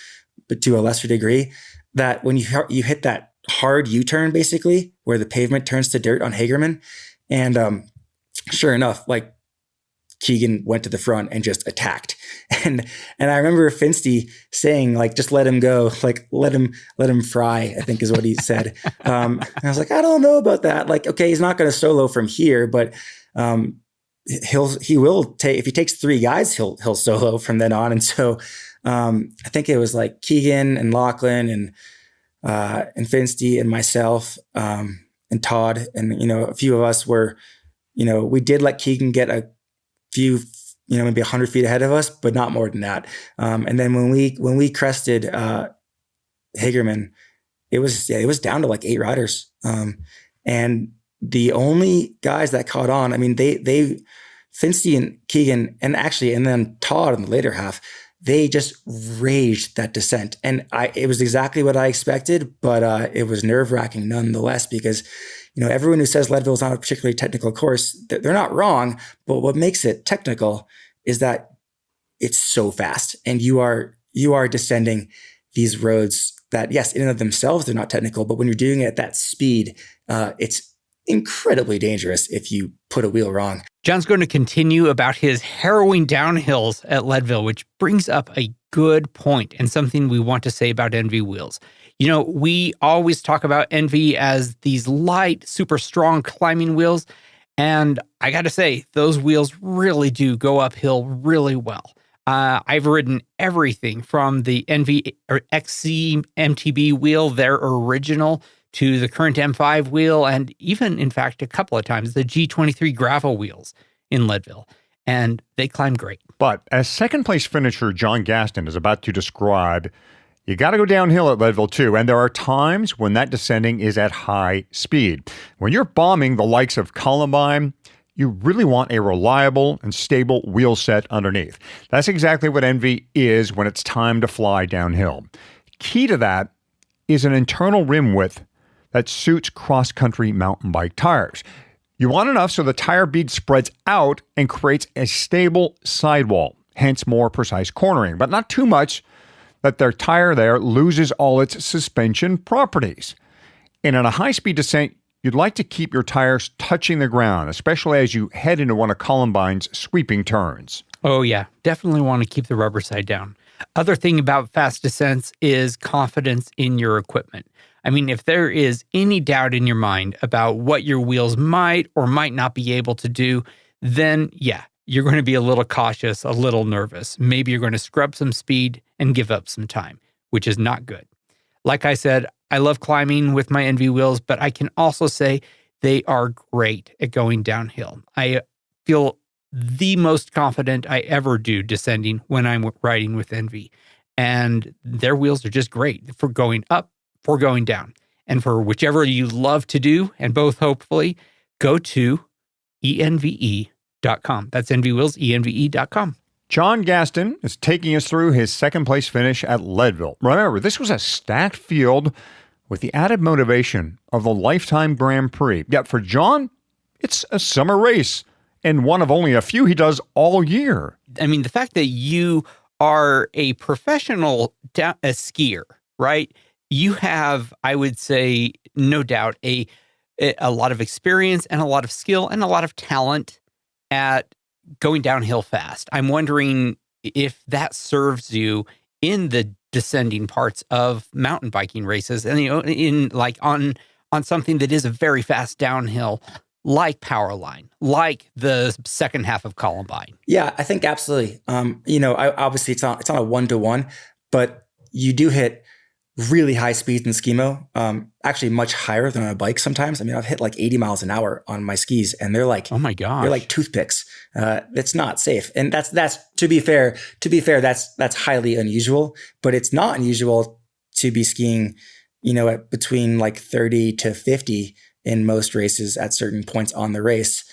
but to a lesser degree, that when you hit that hard U-turn, basically, where the pavement turns to dirt on Hagerman, and sure enough, like Keegan went to the front and just attacked. And I remember Finsty saying, like, just let him go, like let him fry, I think is what he said. And I was like, I don't know about that. Like, okay, he's not going to solo from here, but he will take, if he takes 3 guys, he'll solo from then on. And so I think it was like Keegan and Lachlan and Finsty and myself and Todd, and a few of us were, we did let Keegan get a few, maybe 100 feet ahead of us, but not more than that. And then when we crested Hagerman, it was down to like 8 riders. And the only guys that caught on, I mean, they Finsty and Keegan, and then Todd in the later half, they just raged that descent. And it was exactly what I expected, but it was nerve-wracking nonetheless, because everyone who says Leadville is not a particularly technical course, they're not wrong. But what makes it technical is that it's so fast, and you are descending these roads that, yes, in and of themselves, they're not technical, but when you're doing it at that speed, it's incredibly dangerous if you put a wheel wrong. John's going to continue about his harrowing downhills at Leadville, which brings up a good point and something we want to say about NV wheels. We always talk about NV as these light, super strong climbing wheels. And I got to say, those wheels really do go uphill really well. I've ridden everything from the NV or XC MTB wheel, their original, to the current M5 wheel, and even, in fact, a couple of times, the G23 gravel wheels in Leadville. And they climb great. But as second place finisher John Gaston is about to describe, you got to go downhill at Leadville too, and there are times when that descending is at high speed. When you're bombing the likes of Columbine, you really want a reliable and stable wheel set underneath. That's exactly what NV is when it's time to fly downhill. Key to that is an internal rim width that suits cross-country mountain bike tires. You want enough so the tire bead spreads out and creates a stable sidewall, hence more precise cornering, but not too much that their tire there loses all its suspension properties. And in a high-speed descent, you'd like to keep your tires touching the ground, especially as you head into one of Columbine's sweeping turns. Oh yeah, definitely want to keep the rubber side down. Other thing about fast descents is confidence in your equipment. I mean, if there is any doubt in your mind about what your wheels might or might not be able to do, then yeah, you're going to be a little cautious, a little nervous. Maybe you're going to scrub some speed and give up some time, which is not good. Like I said, I love climbing with my NV wheels, but I can also say they are great at going downhill. I feel the most confident I ever do descending when I'm riding with NV. And their wheels are just great for going up, for going down. And for whichever you love to do, and both hopefully, go to enve.com. That's NV Wheels, enve.com. John Gaston is taking us through his second place finish at Leadville. Remember, this was a stacked field with the added motivation of the Lifetime Grand Prix. Yet for John, it's a summer race and one of only a few he does all year. I mean, the fact that you are a professional a skier, right? You have, I would say, no doubt, a lot of experience and a lot of skill and a lot of talent at going downhill fast. I'm wondering if that serves you in the descending parts of mountain biking races, and in like on something that is a very fast downhill, like Powerline, like the second half of Columbine. Yeah, I think absolutely. Obviously it's on a 1-to-1, but you do hit really high speeds in skimo, actually much higher than on a bike sometimes. I mean, I've hit like 80 miles an hour on my skis, and they're like, oh my gosh, they're like toothpicks. It's not safe. And that's to be fair, that's highly unusual, but it's not unusual to be skiing, at between like 30 to 50 in most races at certain points on the race.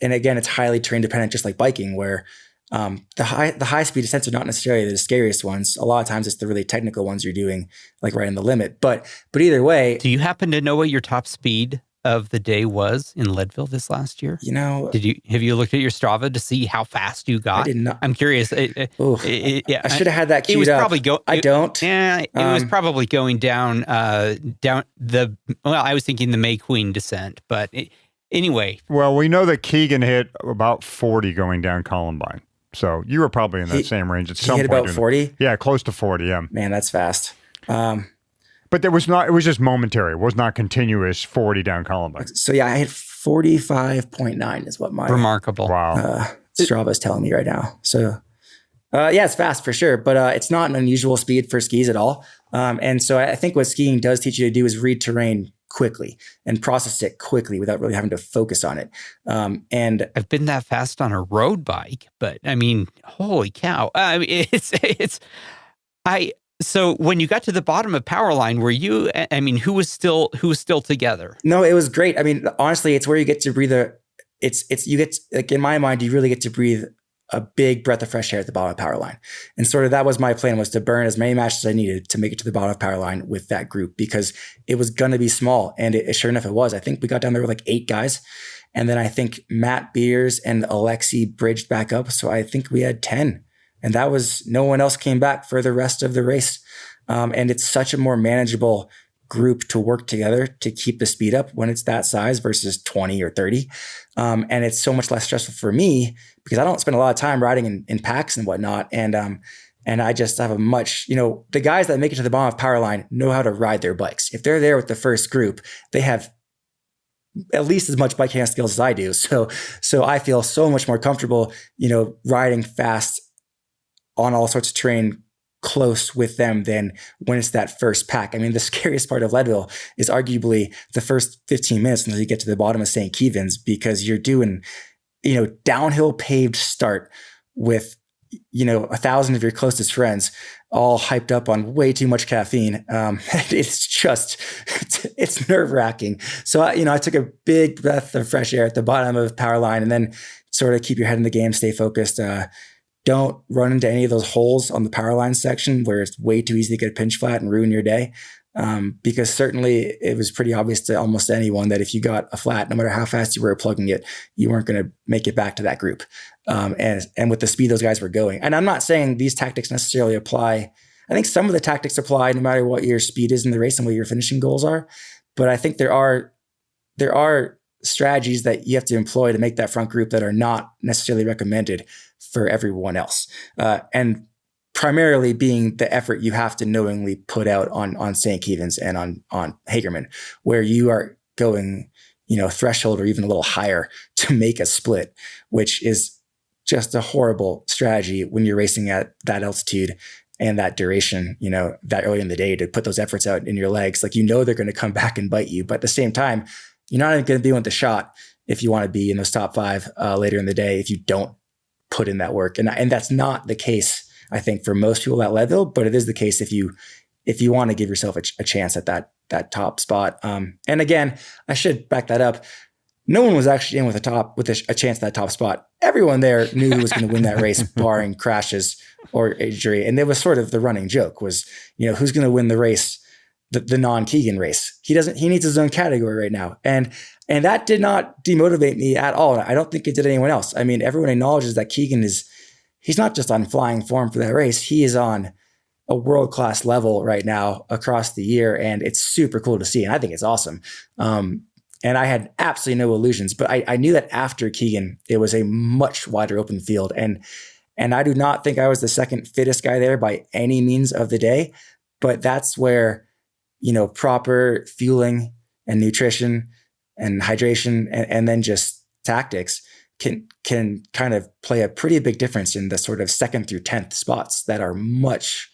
and again, it's highly terrain dependent, just like biking, where the high speed descents are not necessarily the scariest ones. A lot of times it's the really technical ones you're doing, like right in the limit. But either way, do you happen to know what your top speed of the day was in Leadville this last year? You know, have you looked at your Strava to see how fast you got? I did not. I'm curious. I should have had that queued it was up. Probably I don't. Yeah, it was probably going down the. Well, I was thinking the May Queen descent, but anyway. Well, we know that Keegan hit about 40 going down Columbine. So you were probably in that same range at some point. He hit about 40? Yeah, close to 40, yeah. Man, that's fast. But it was just momentary. It was not continuous 40 down Columbine. So yeah, I hit 45.9 is what my remarkable. Wow. Strava is telling me right now. So yeah, it's fast for sure, but it's not an unusual speed for skis at all. And so I think what skiing does teach you to do is read terrain quickly and process it quickly without really having to focus on it. And I've been that fast on a road bike, but I mean, holy cow. I mean, so when you got to the bottom of Powerline, were you, I mean, who was still together? No, it was great. I mean, honestly, it's where you get to breathe you get, like in my mind, you really get to breathe a big breath of fresh air at the bottom of Powerline. And sort of that was my plan, was to burn as many matches as I needed to make it to the bottom of Powerline with that group, because it was going to be small. And sure enough, it was. I think we got down there with like 8 guys. And then I think Matt Beers and Alexi bridged back up. So I think we had 10. And that was, no one else came back for the rest of the race. And it's such a more manageable group to work together to keep the speed up when it's that size versus 20 or 30. And it's so much less stressful for me because I don't spend a lot of time riding in packs and whatnot. And I just have a much, the guys that make it to the bottom of Powerline know how to ride their bikes. If they're there with the first group, they have at least as much bike handling skills as I do. So I feel so much more comfortable, riding fast on all sorts of terrain close with them than when it's that first pack. I mean, the scariest part of Leadville is arguably the first 15 minutes until you get to the bottom of St. Keegan's, because you're doing, downhill paved start with, 1,000 of your closest friends all hyped up on way too much caffeine. It's nerve wracking. So, I took a big breath of fresh air at the bottom of Powerline, and then sort of keep your head in the game, stay focused. Don't run into any of those holes on the Powerline section where it's way too easy to get a pinch flat and ruin your day. Because certainly it was pretty obvious to almost anyone that if you got a flat, no matter how fast you were plugging it, you weren't going to make it back to that group. And with the speed those guys were going. And I'm not saying these tactics necessarily apply. I think some of the tactics apply no matter what your speed is in the race and what your finishing goals are. But I think there are strategies that you have to employ to make that front group that are not necessarily recommended for everyone else. And primarily being the effort you have to knowingly put out on St. Keegan's and on Hagerman, where you are going, threshold or even a little higher to make a split, which is just a horrible strategy when you're racing at that altitude and that duration, that early in the day, to put those efforts out in your legs. Like, they're going to come back and bite you. But at the same time, you're not even going to be with the shot if you want to be in those top 5 later in the day if you don't put in that work. And that's not the case, I think, for most people at Leadville, but it is the case if you want to give yourself a chance at that top spot. And again, I should back that up. No one was actually in with a chance at that top spot. Everyone there knew who was going to win that race, barring crashes or injury. And it was sort of the running joke was, who's going to win the race, the non-Keegan race. He needs his own category right now. And that did not demotivate me at all. I don't think it did anyone else. I mean, everyone acknowledges that Keegan he's not just on flying form for that race. He is on a world-class level right now across the year. And it's super cool to see. And I think it's awesome. And I had absolutely no illusions, but I knew that after Keegan, it was a much wider open field. And I do not think I was the second fittest guy there by any means of the day, but that's where, proper fueling and nutrition and hydration and then just tactics can kind of play a pretty big difference in the sort of 2nd through 10th spots that are much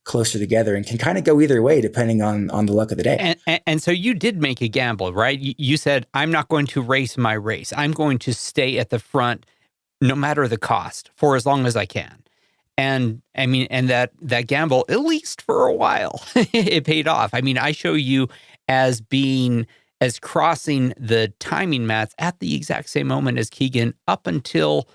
closer together and can kind of go either way depending on the luck of the day. And so you did make a gamble, right? You said, I'm not going to race my race. I'm going to stay at the front no matter the cost for as long as I can. And I mean, and that gamble, at least for a while, it paid off. I mean, I show you as being as crossing the timing mats at the exact same moment as Keegan up until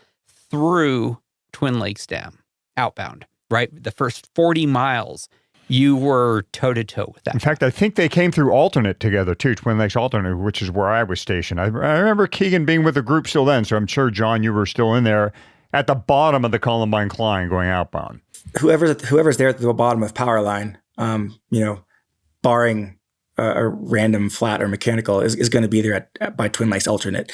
through Twin Lakes Dam, outbound, right? The first 40 miles, you were toe-to-toe with that. In fact, I think they came through alternate together too, Twin Lakes alternate, which is where I was stationed. I remember Keegan being with the group still then, so I'm sure, John, you were still in there at the bottom of the Columbine Climb going outbound. Whoever's there at the bottom of power line, barring a random flat or mechanical, is going to be there by Twin Lakes alternate,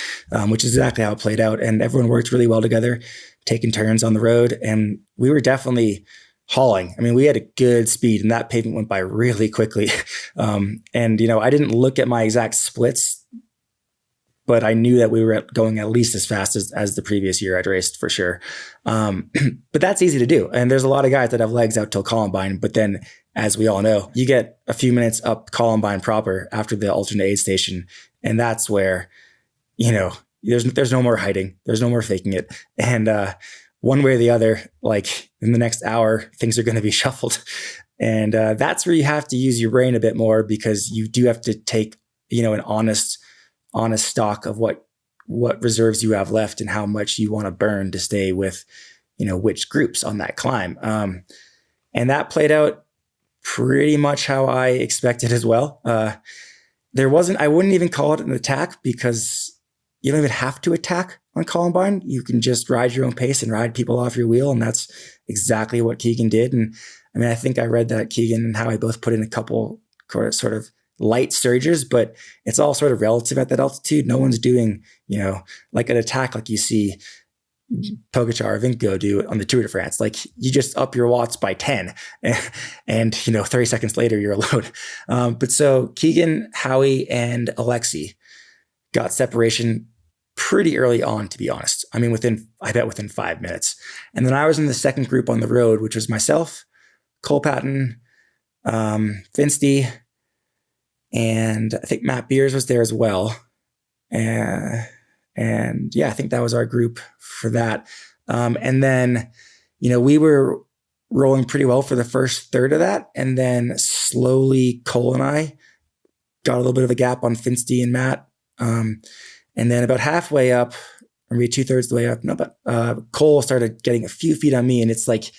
which is exactly how it played out. And everyone worked really well together, taking turns on the road. And we were definitely hauling. I mean, we had a good speed and that pavement went by really quickly. I didn't look at my exact splits, but I knew that we were going at least as fast as the previous year I'd raced for sure. But that's easy to do. And there's a lot of guys that have legs out till Columbine, but then as we all know, you get a few minutes up Columbine proper after the alternate aid station. And that's where, there's no more hiding. There's no more faking it. And, one way or the other, like in the next hour, things are going to be shuffled. And that's where you have to use your brain a bit more, because you do have to take, an honest stock of what reserves you have left and how much you want to burn to stay with, which groups on that climb. And that played out pretty much how I expected as well. I wouldn't even call it an attack, because you don't even have to attack on Columbine. You can just ride your own pace and ride people off your wheel. And that's exactly what Keegan did. And I mean, I think I read that Keegan and Howie both put in a couple sort of light surges, but it's all sort of relative at that altitude. No one's doing, like an attack like you see Pogacar or Vingegaard do on the Tour de France. Like you just up your watts by 10 and 30 seconds later you're alone. But so Keegan, Howie, and Alexi got separation pretty early on, to be honest. I mean, within 5 minutes. And then I was in the second group on the road, which was myself, Cole Patton, Finsty, and I think Matt Beers was there as well. And yeah, I think that was our group for that. And then, we were rolling pretty well for the first third of that. And then slowly Cole and I got a little bit of a gap on Finsty and Matt. And then about halfway up, or maybe 2/3 of the way up, Cole started getting a few feet on me. And it's like,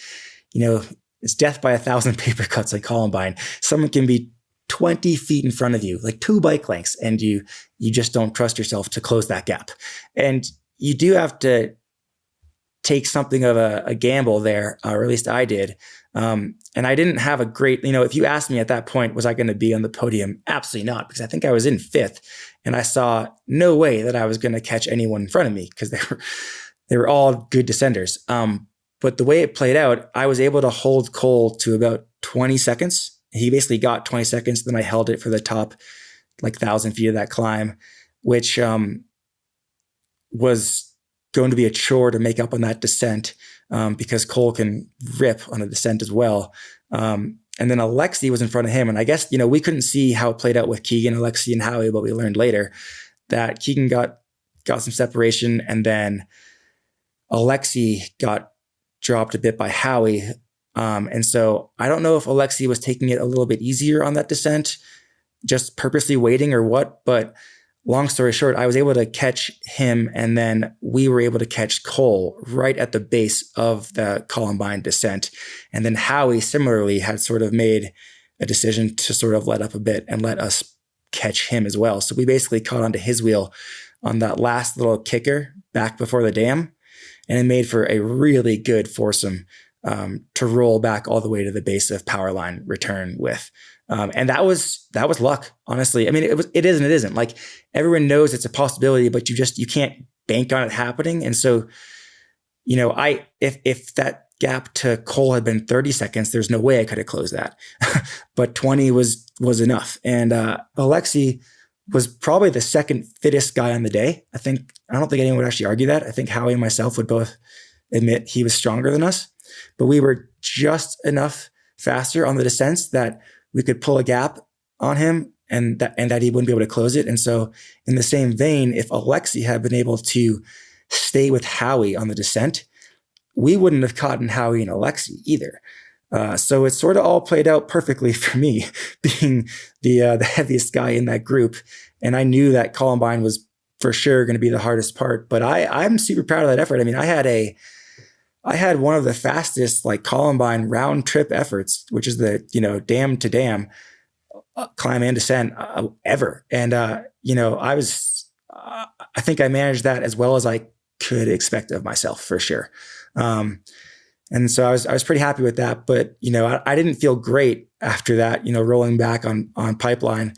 it's death by 1,000 paper cuts on Columbine. Someone can be 20 feet in front of you, like 2 bike lengths, and you just don't trust yourself to close that gap. And you do have to take something of a gamble there, or at least I did. And I didn't have a great, if you asked me at that point, was I going to be on the podium? Absolutely not, because I think I was in 5th and I saw no way that I was going to catch anyone in front of me, because they were all good descenders. But the way it played out, I was able to hold Cole to about 20 seconds. He basically got 20 seconds. Then I held it for the top, 1,000 feet of that climb, which was going to be a chore to make up on that descent, because Cole can rip on a descent as well. And then Alexi was in front of him. And I guess, we couldn't see how it played out with Keegan, Alexi, and Howie, but we learned later that Keegan got some separation, and then Alexi got dropped a bit by Howie. And so I don't know if Alexi was taking it a little bit easier on that descent, just purposely waiting or what, but long story short, I was able to catch him, and then we were able to catch Cole right at the base of the Columbine descent. And then Howie similarly had sort of made a decision to sort of let up a bit and let us catch him as well. So we basically caught onto his wheel on that last little kicker back before the dam, and it made for a really good foursome to roll back all the way to the base of Powerline return with. And that was luck, honestly. I mean, it is and it isn't. Like, everyone knows it's a possibility, but you can't bank on it happening. And so, if that gap to Cole had been 30 seconds, there's no way I could have closed that. But 20 was enough. And Alexi was probably the second fittest guy on the day. I don't think anyone would actually argue that. I think Howie and myself would both admit he was stronger than us, but we were just enough faster on the descents that we could pull a gap on him and that he wouldn't be able to close it. And so in the same vein, if Alexi had been able to stay with Howie on the descent, we wouldn't have caught in Howie and Alexi either. So it sort of all played out perfectly for me, being the heaviest guy in that group. And I knew that Columbine was for sure going to be the hardest part, but I'm super proud of that effort. I mean, I had one of the fastest like Columbine round trip efforts, which is the, dam to dam climb and descent ever. And, I think I managed that as well as I could expect of myself for sure. And so I was pretty happy with that, but, I didn't feel great after that, rolling back on Pipeline.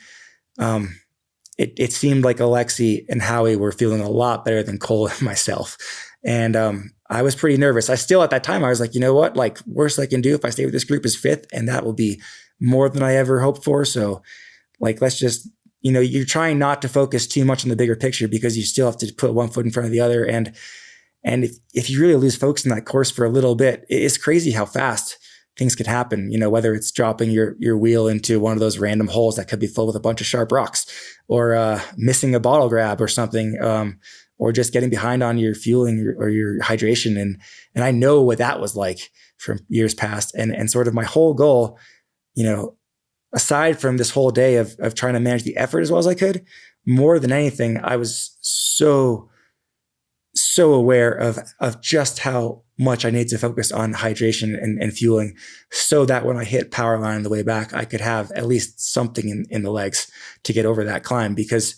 It seemed like Alexi and Howie were feeling a lot better than Cole and myself. And, I was pretty nervous. I still, at that time, I was like, you know what, like worst I can do if I stay with this group is fifth, and that will be more than I ever hoped for. So like, let's just, you're trying not to focus too much on the bigger picture because you still have to put one foot in front of the other. And if you really lose focus in that course for a little bit, it's crazy how fast things could happen, whether it's dropping your wheel into one of those random holes that could be filled with a bunch of sharp rocks, or missing a bottle grab or something, or just getting behind on your fueling or your hydration. And I know what that was like from years past. And sort of my whole goal, aside from this whole day of trying to manage the effort as well as I could, more than anything, I was so aware of just how much I need to focus on hydration and fueling, so that when I hit power line on the way back, I could have at least something in the legs to get over that climb, because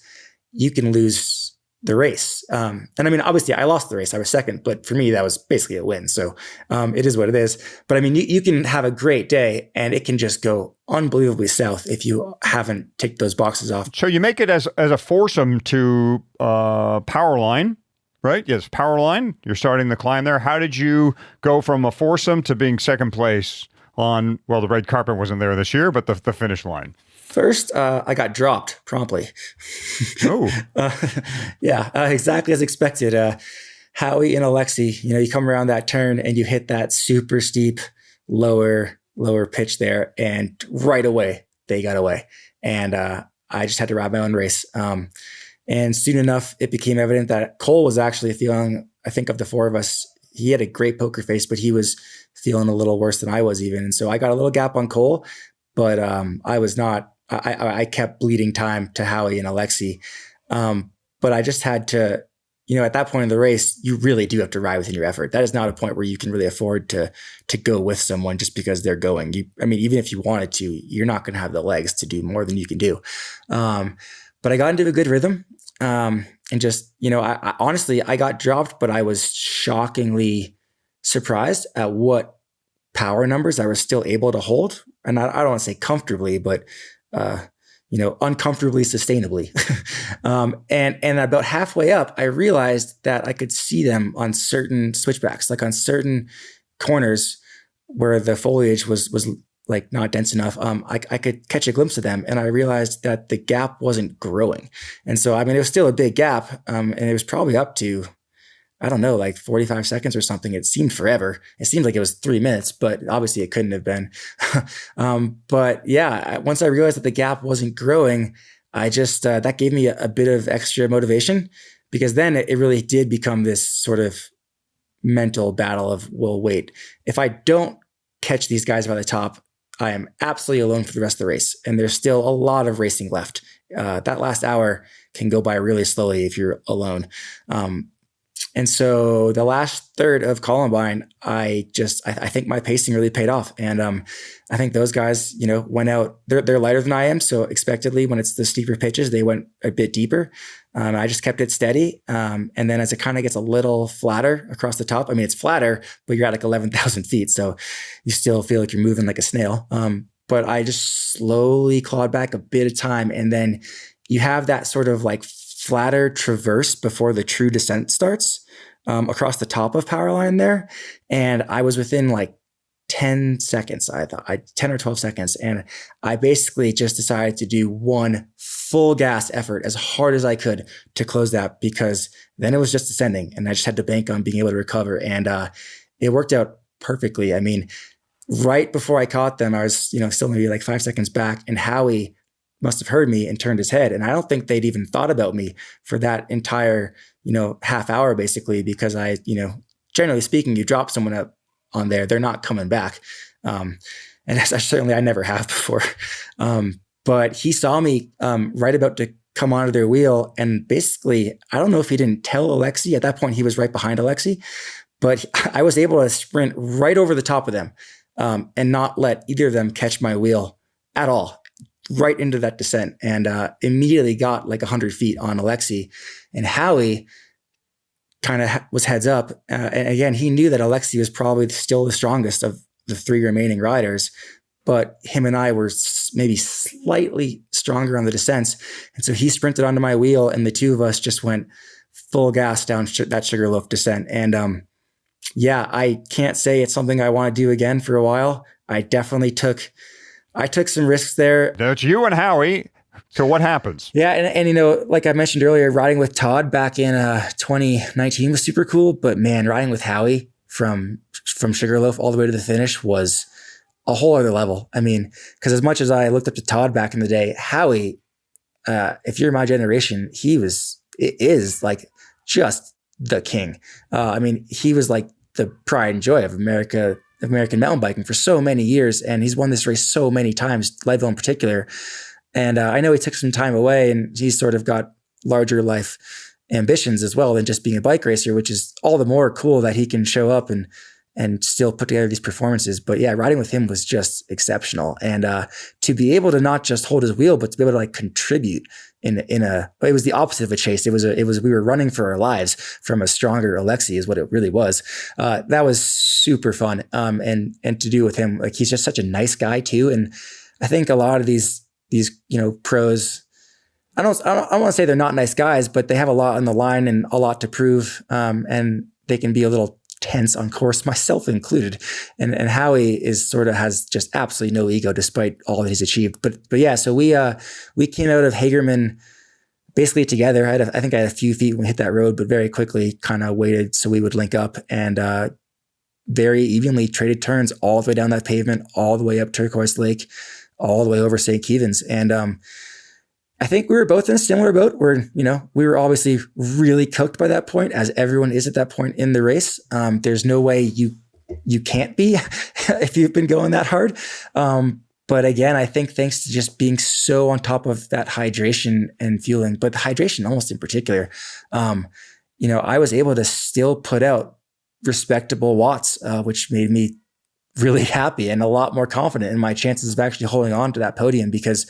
you can lose the race. And I mean, obviously I lost the race. I was second, but for me, that was basically a win. So it is what it is. But I mean, you can have a great day and it can just go unbelievably south if you haven't ticked those boxes off. So you make it as a foursome to power line, right? Yes, power line. You're starting the climb there. How did you go from a foursome to being second place on, well, the red carpet wasn't there this year, but the finish line? First, I got dropped promptly. Oh. Exactly as expected. Howie and Alexi, you come around that turn and you hit that super steep, lower pitch there, and right away they got away. And I just had to ride my own race. And soon enough, it became evident that Cole was actually feeling, I think of the four of us, he had a great poker face, but he was feeling a little worse than I was even. And so I got a little gap on Cole, but I was not. I kept bleeding time to Howie and Alexi. But I just had to, at that point in the race, you really do have to ride within your effort. That is not a point where you can really afford to go with someone just because they're going. Even if you wanted to, you're not going to have the legs to do more than you can do. But I got into a good rhythm. And just, I honestly, I got dropped, but I was shockingly surprised at what power numbers I was still able to hold. And I don't want to say comfortably, but uncomfortably sustainably. And about halfway up, I realized that I could see them on certain switchbacks, like on certain corners where the foliage was like not dense enough. I could catch a glimpse of them, and I realized that the gap wasn't growing. And so, it was still a big gap. And it was probably up to, I don't know, like 45 seconds or something. It seemed forever. It seemed like it was 3 minutes, but obviously it couldn't have been. But yeah, once I realized that the gap wasn't growing, I just, that gave me a bit of extra motivation, because then it really did become this sort of mental battle of, well, wait, if I don't catch these guys by the top, I am absolutely alone for the rest of the race. And there's still a lot of racing left. That last hour can go by really slowly if you're alone. And so the last third of Columbine, I think my pacing really paid off. And I think those guys, went out, they're lighter than I am. So expectedly, when it's the steeper pitches, they went a bit deeper. I just kept it steady. And then as it kind of gets a little flatter across the top, it's flatter, but you're at like 11,000 feet. So you still feel like you're moving like a snail. But I just slowly clawed back a bit of time. And then you have that sort of like flatter traverse before the true descent starts across the top of Powerline there. And I was within like 10 seconds, 10 or 12 seconds. And I basically just decided to do one full gas effort as hard as I could to close that, because then it was just descending and I just had to bank on being able to recover. And it worked out perfectly. Right before I caught them, I was, still maybe like 5 seconds back, and Howie must have heard me and turned his head. And I don't think they'd even thought about me for that entire, half hour, basically, because I, generally speaking, you drop someone up on there, they're not coming back. And certainly I never have before. But he saw me right about to come onto their wheel. And basically, I don't know if he didn't tell Alexi. At that point, he was right behind Alexi. But I was able to sprint right over the top of them and not let either of them catch my wheel at all, right into that descent. And immediately got like 100 feet on Alexi. And Howie kind of was heads up. And again, he knew that Alexi was probably still the strongest of the 3 remaining riders. But him and I were maybe slightly stronger on the descents. And so he sprinted onto my wheel, and the two of us just went full gas down that Sugarloaf descent. And yeah, I can't say it's something I want to do again for a while. I definitely took some risks there. That's you and Howie. So what happens? Yeah. And you know, like I mentioned earlier, riding with Todd back in 2019 was super cool. But man, riding with Howie from Sugarloaf all the way to the finish was a whole other level. I mean, because as much as I looked up to Todd back in the day, Howie, if you're my generation, is like just the king. I mean, he was like the pride and joy of American mountain biking for so many years. And he's won this race so many times, Leadville in particular. And I know he took some time away, and he's sort of got larger life ambitions as well than just being a bike racer, which is all the more cool that he can show up and still put together these performances. But yeah, riding with him was just exceptional. And to be able to not just hold his wheel, but to be able to like contribute it was the opposite of a chase. We were running for our lives from a stronger Alexi is what it really was. That was super fun. And to do with him, like he's just such a nice guy too. And I think a lot of these, pros, I don't want to say they're not nice guys, but they have a lot on the line and a lot to prove. And they can be a little tense on course, myself included. And Howie has just absolutely no ego despite all that he's achieved. But yeah, so we came out of Hagerman basically together. I think I had a few feet when we hit that road, but very quickly kind of waited so we would link up, and very evenly traded turns all the way down that pavement, all the way up Turquoise Lake, all the way over St. Keevan's. And I think we were both in a similar boat where, we were obviously really cooked by that point, as everyone is at that point in the race. There's no way you can't be if you've been going that hard. But again, I think thanks to just being so on top of that hydration and fueling, but the hydration almost in particular, I was able to still put out respectable watts, which made me really happy and a lot more confident in my chances of actually holding on to that podium, because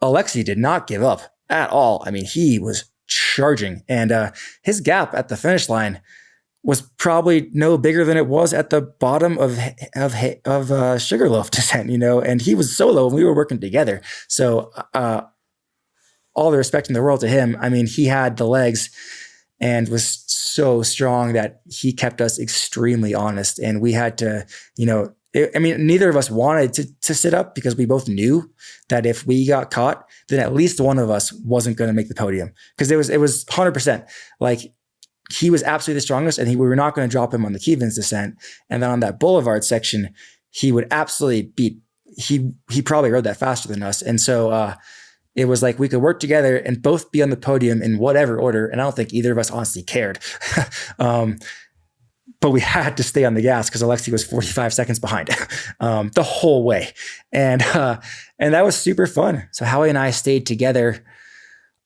Alexi did not give up at all. I mean, he was charging, and his gap at the finish line was probably no bigger than it was at the bottom of Sugarloaf descent, and he was solo and we were working together. So all the respect in the world to him. I mean, he had the legs and was so strong that he kept us extremely honest. And we had to, neither of us wanted to sit up, because we both knew that if we got caught, then at least one of us wasn't going to make the podium, because it was 100%. Like, he was absolutely the strongest, and we were not going to drop him on the Keevan's descent. And then on that boulevard section, he would absolutely beat. He probably rode that faster than us, and so it was like we could work together and both be on the podium in whatever order. And I don't think either of us honestly cared. But we had to stay on the gas because Alexi was 45 seconds behind the whole way. And that was super fun. So Howie and I stayed together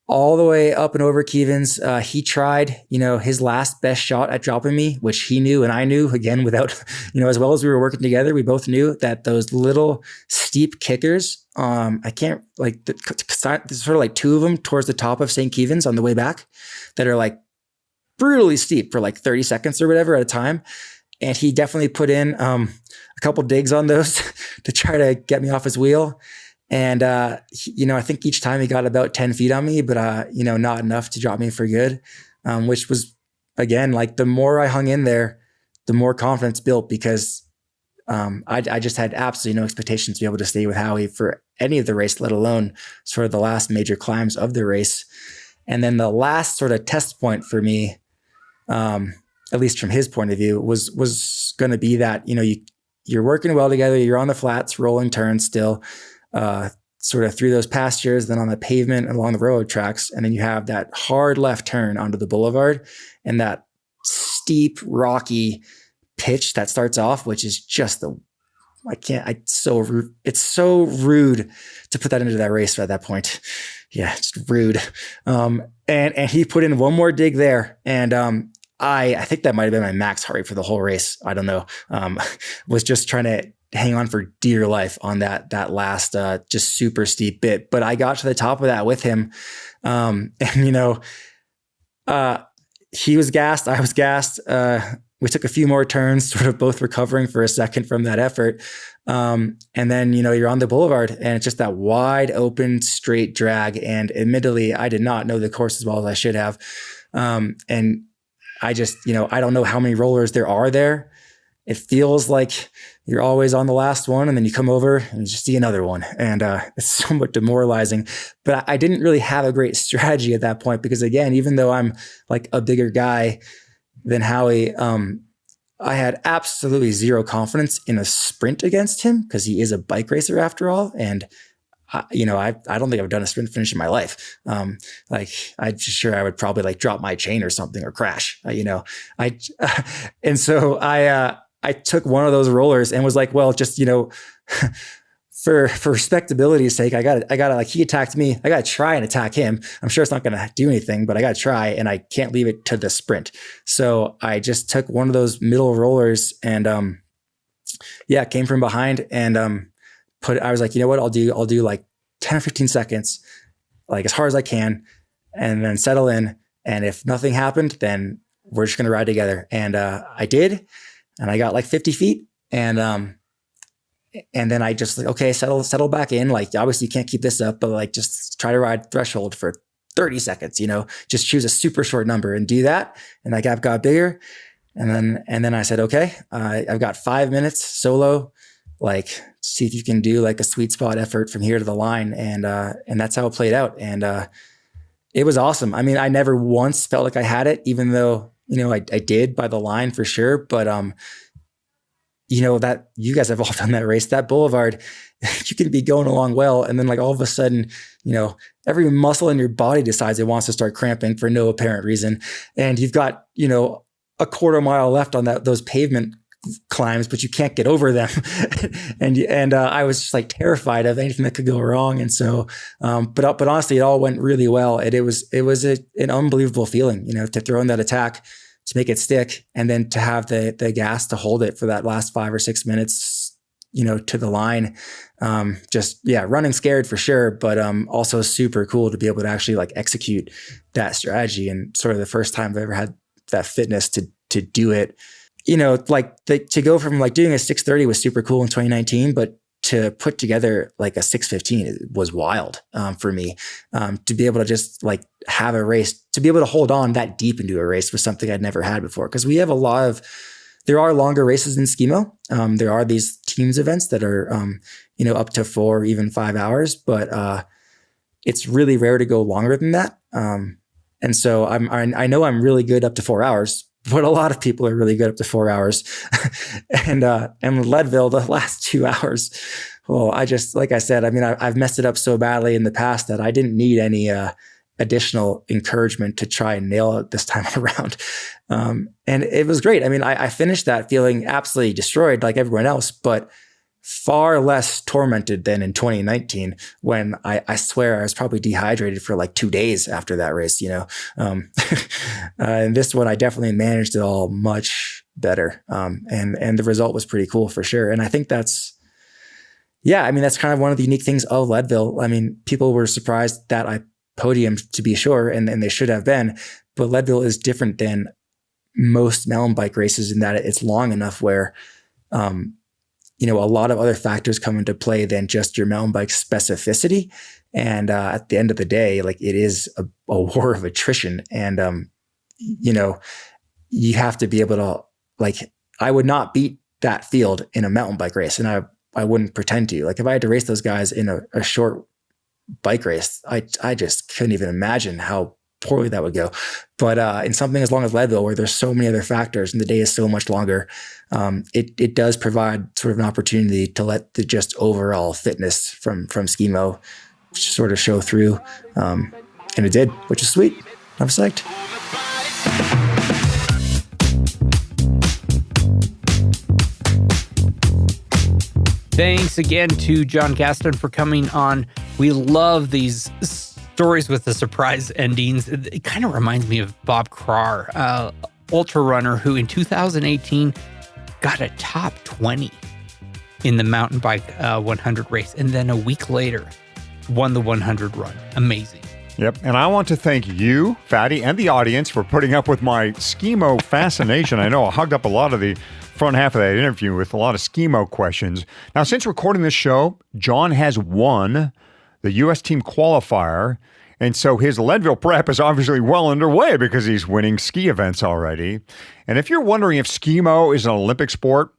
all the way up and over Keevan's. He tried, his last best shot at dropping me, which he knew and I knew, again, without, as well as we were working together, we both knew that those little steep kickers, I can't, like, there's sort of like two of them towards the top of St. Keevan's on the way back that are like brutally steep for like 30 seconds or whatever at a time. And he definitely put in a couple digs on those to try to get me off his wheel. And, I think each time he got about 10 feet on me, but, not enough to drop me for good, which was, again, like, the more I hung in there, the more confidence built, because I just had absolutely no expectations to be able to stay with Howie for any of the race, let alone sort of the last major climbs of the race. And then the last sort of test point for me, at least from his point of view, was going to be that, you're working well together, you're on the flats, rolling turns still, sort of through those pastures, then on the pavement and along the railroad tracks. And then you have that hard left turn onto the boulevard and that steep, rocky pitch that starts off, which is just it's so rude to put that into that race at that point. just rude. And he put in one more dig there. And I think that might have been my max heart rate for the whole race. I don't know. Was just trying to hang on for dear life on that last just super steep bit. But I got to the top of that with him. And he was gassed. I was gassed. We took a few more turns, sort of both recovering for a second from that effort. And then, you're on the boulevard and it's just that wide open, straight drag. And admittedly, I did not know the course as well as I should have. And I just, I don't know how many rollers there are there. It feels like you're always on the last one and then you come over and you just see another one. And it's somewhat demoralizing, but I didn't really have a great strategy at that point because again, even though I'm like a bigger guy than Howie, I had absolutely zero confidence in a sprint against him because he is a bike racer after all. And I don't think I've done a sprint finish in my life. I'm just sure I would probably like drop my chain or something or crash, and so I took one of those rollers and was like, well, just, for respectability's sake, I gotta like, he attacked me. I gotta try and attack him. I'm sure it's not going to do anything, but I gotta try and I can't leave it to the sprint. So I just took one of those middle rollers and, came from behind and, I was like, you know what, I'll do like 10 or 15 seconds, like as hard as I can, and then settle in. And if nothing happened, then we're just going to ride together. And, I did, and I got like 50 feet and then I just like, okay, settle back in. Like, obviously you can't keep this up, but like, just try to ride threshold for 30 seconds, just choose a super short number and do that. And that gap got bigger. And then I said, okay, I've got 5 minutes solo, like see if you can do like a sweet spot effort from here to the line. And that's how it played out. And, it was awesome. I mean, I never once felt like I had it, even though, I did by the line for sure. But, that you guys have all done that race, that boulevard, you can be going along well. And then like all of a sudden, every muscle in your body decides it wants to start cramping for no apparent reason. And you've got, a quarter mile left on those pavement climbs, but you can't get over them. and I was just like terrified of anything that could go wrong. And so, but honestly, it all went really well. And it was an unbelievable feeling, to throw in that attack, to make it stick, and then to have the gas to hold it for that last 5 or 6 minutes, to the line. Running scared for sure, but also super cool to be able to actually like execute that strategy. And sort of the first time I've ever had that fitness to do it. To go from like doing a 6:30 was super cool in 2019, but to put together like a 6:15 was wild for me. To be able to just like have a race, to be able to hold on that deep into a race was something I'd never had before. Because we have there are longer races in Skimo. There are these teams events that are, up to 4, even 5 hours, but it's really rare to go longer than that. And so I know I'm really good up to 4 hours, but a lot of people are really good up to 4 hours. and Leadville, the last 2 hours, well, like I said, I mean, I've messed it up so badly in the past that I didn't need any additional encouragement to try and nail it this time around. And it was great. I mean, I finished that feeling absolutely destroyed like everyone else, but far less tormented than in 2019 when I swear I was probably dehydrated for like 2 days after that race, and this one I definitely managed it all much better. And the result was pretty cool for sure. And I think that's kind of one of the unique things of Leadville. I mean, people were surprised that I podiumed, to be sure, and they should have been, but Leadville is different than most mountain bike races in that it's long enough where, a lot of other factors come into play than just your mountain bike specificity. And at the end of the day, like it is a war of attrition. And, you have to be able to, like, I would not beat that field in a mountain bike race. And I wouldn't pretend to. Like if I had to race those guys in a short bike race, I just couldn't even imagine how poorly that would go. But in something as long as Leadville, where there's so many other factors and the day is so much longer, it does provide sort of an opportunity to let the just overall fitness from Skimo sort of show through. And it did, which is sweet. I'm psyched. Thanks again to John Gaston for coming on. We love these stories with the surprise endings. It kind of reminds me of Bob Crar, ultra runner who in 2018 got a top 20 in the mountain bike 100 race. And then a week later, won the 100 run. Amazing. Yep. And I want to thank you, Fatty, and the audience for putting up with my Skimo fascination. I know I hugged up a lot of the front half of that interview with a lot of Skimo questions. Now, since recording this show, John has won the U.S. team qualifier. And so his Leadville prep is obviously well underway because he's winning ski events already. And if you're wondering if Skimo is an Olympic sport,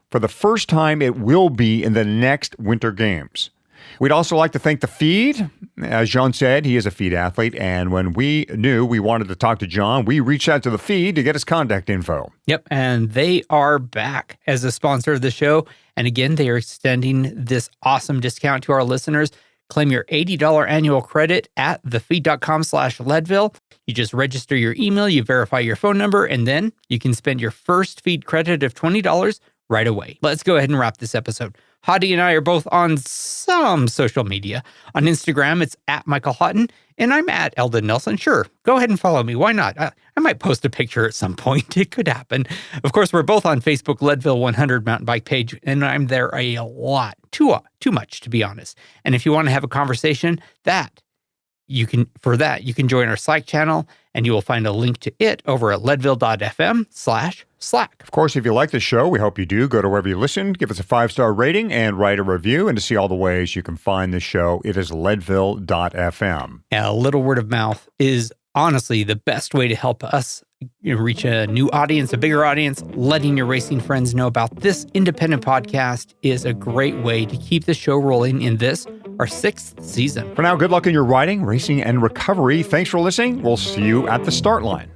for the first time, it will be in the next Winter Games. We'd also like to thank the feed. As John said, he is a feed athlete. And when we knew we wanted to talk to John, we reached out to the feed to get his contact info. Yep. And they are back as a sponsor of the show. And again, they are extending this awesome discount to our listeners. Claim your $80 annual credit at thefeed.com/Leadville. You just register your email, you verify your phone number, and then you can spend your first feed credit of $20 right away. Let's go ahead and wrap this episode. Hadi and I are both on some social media. On Instagram, it's at Michael Houghton, and I'm at Eldon Nelson. Sure, go ahead and follow me. Why not? I might post a picture at some point. It could happen. Of course, we're both on Facebook, Leadville 100 mountain bike page, and I'm there a lot. Too much, to be honest. And if you want to have a conversation, you can join our Slack channel, and you will find a link to it over at leadville.fm/Slack. Of course, if you like the show, we hope you do. Go to wherever you listen, give us a 5-star rating, and write a review. And to see all the ways you can find the show, it is leadville.fm. A little word of mouth is honestly the best way to help us reach a new audience, a bigger audience. Letting your racing friends know about this independent podcast is a great way to keep the show rolling in this, our 6th season. For now, good luck in your riding, racing, and recovery. Thanks for listening. We'll see you at the start line.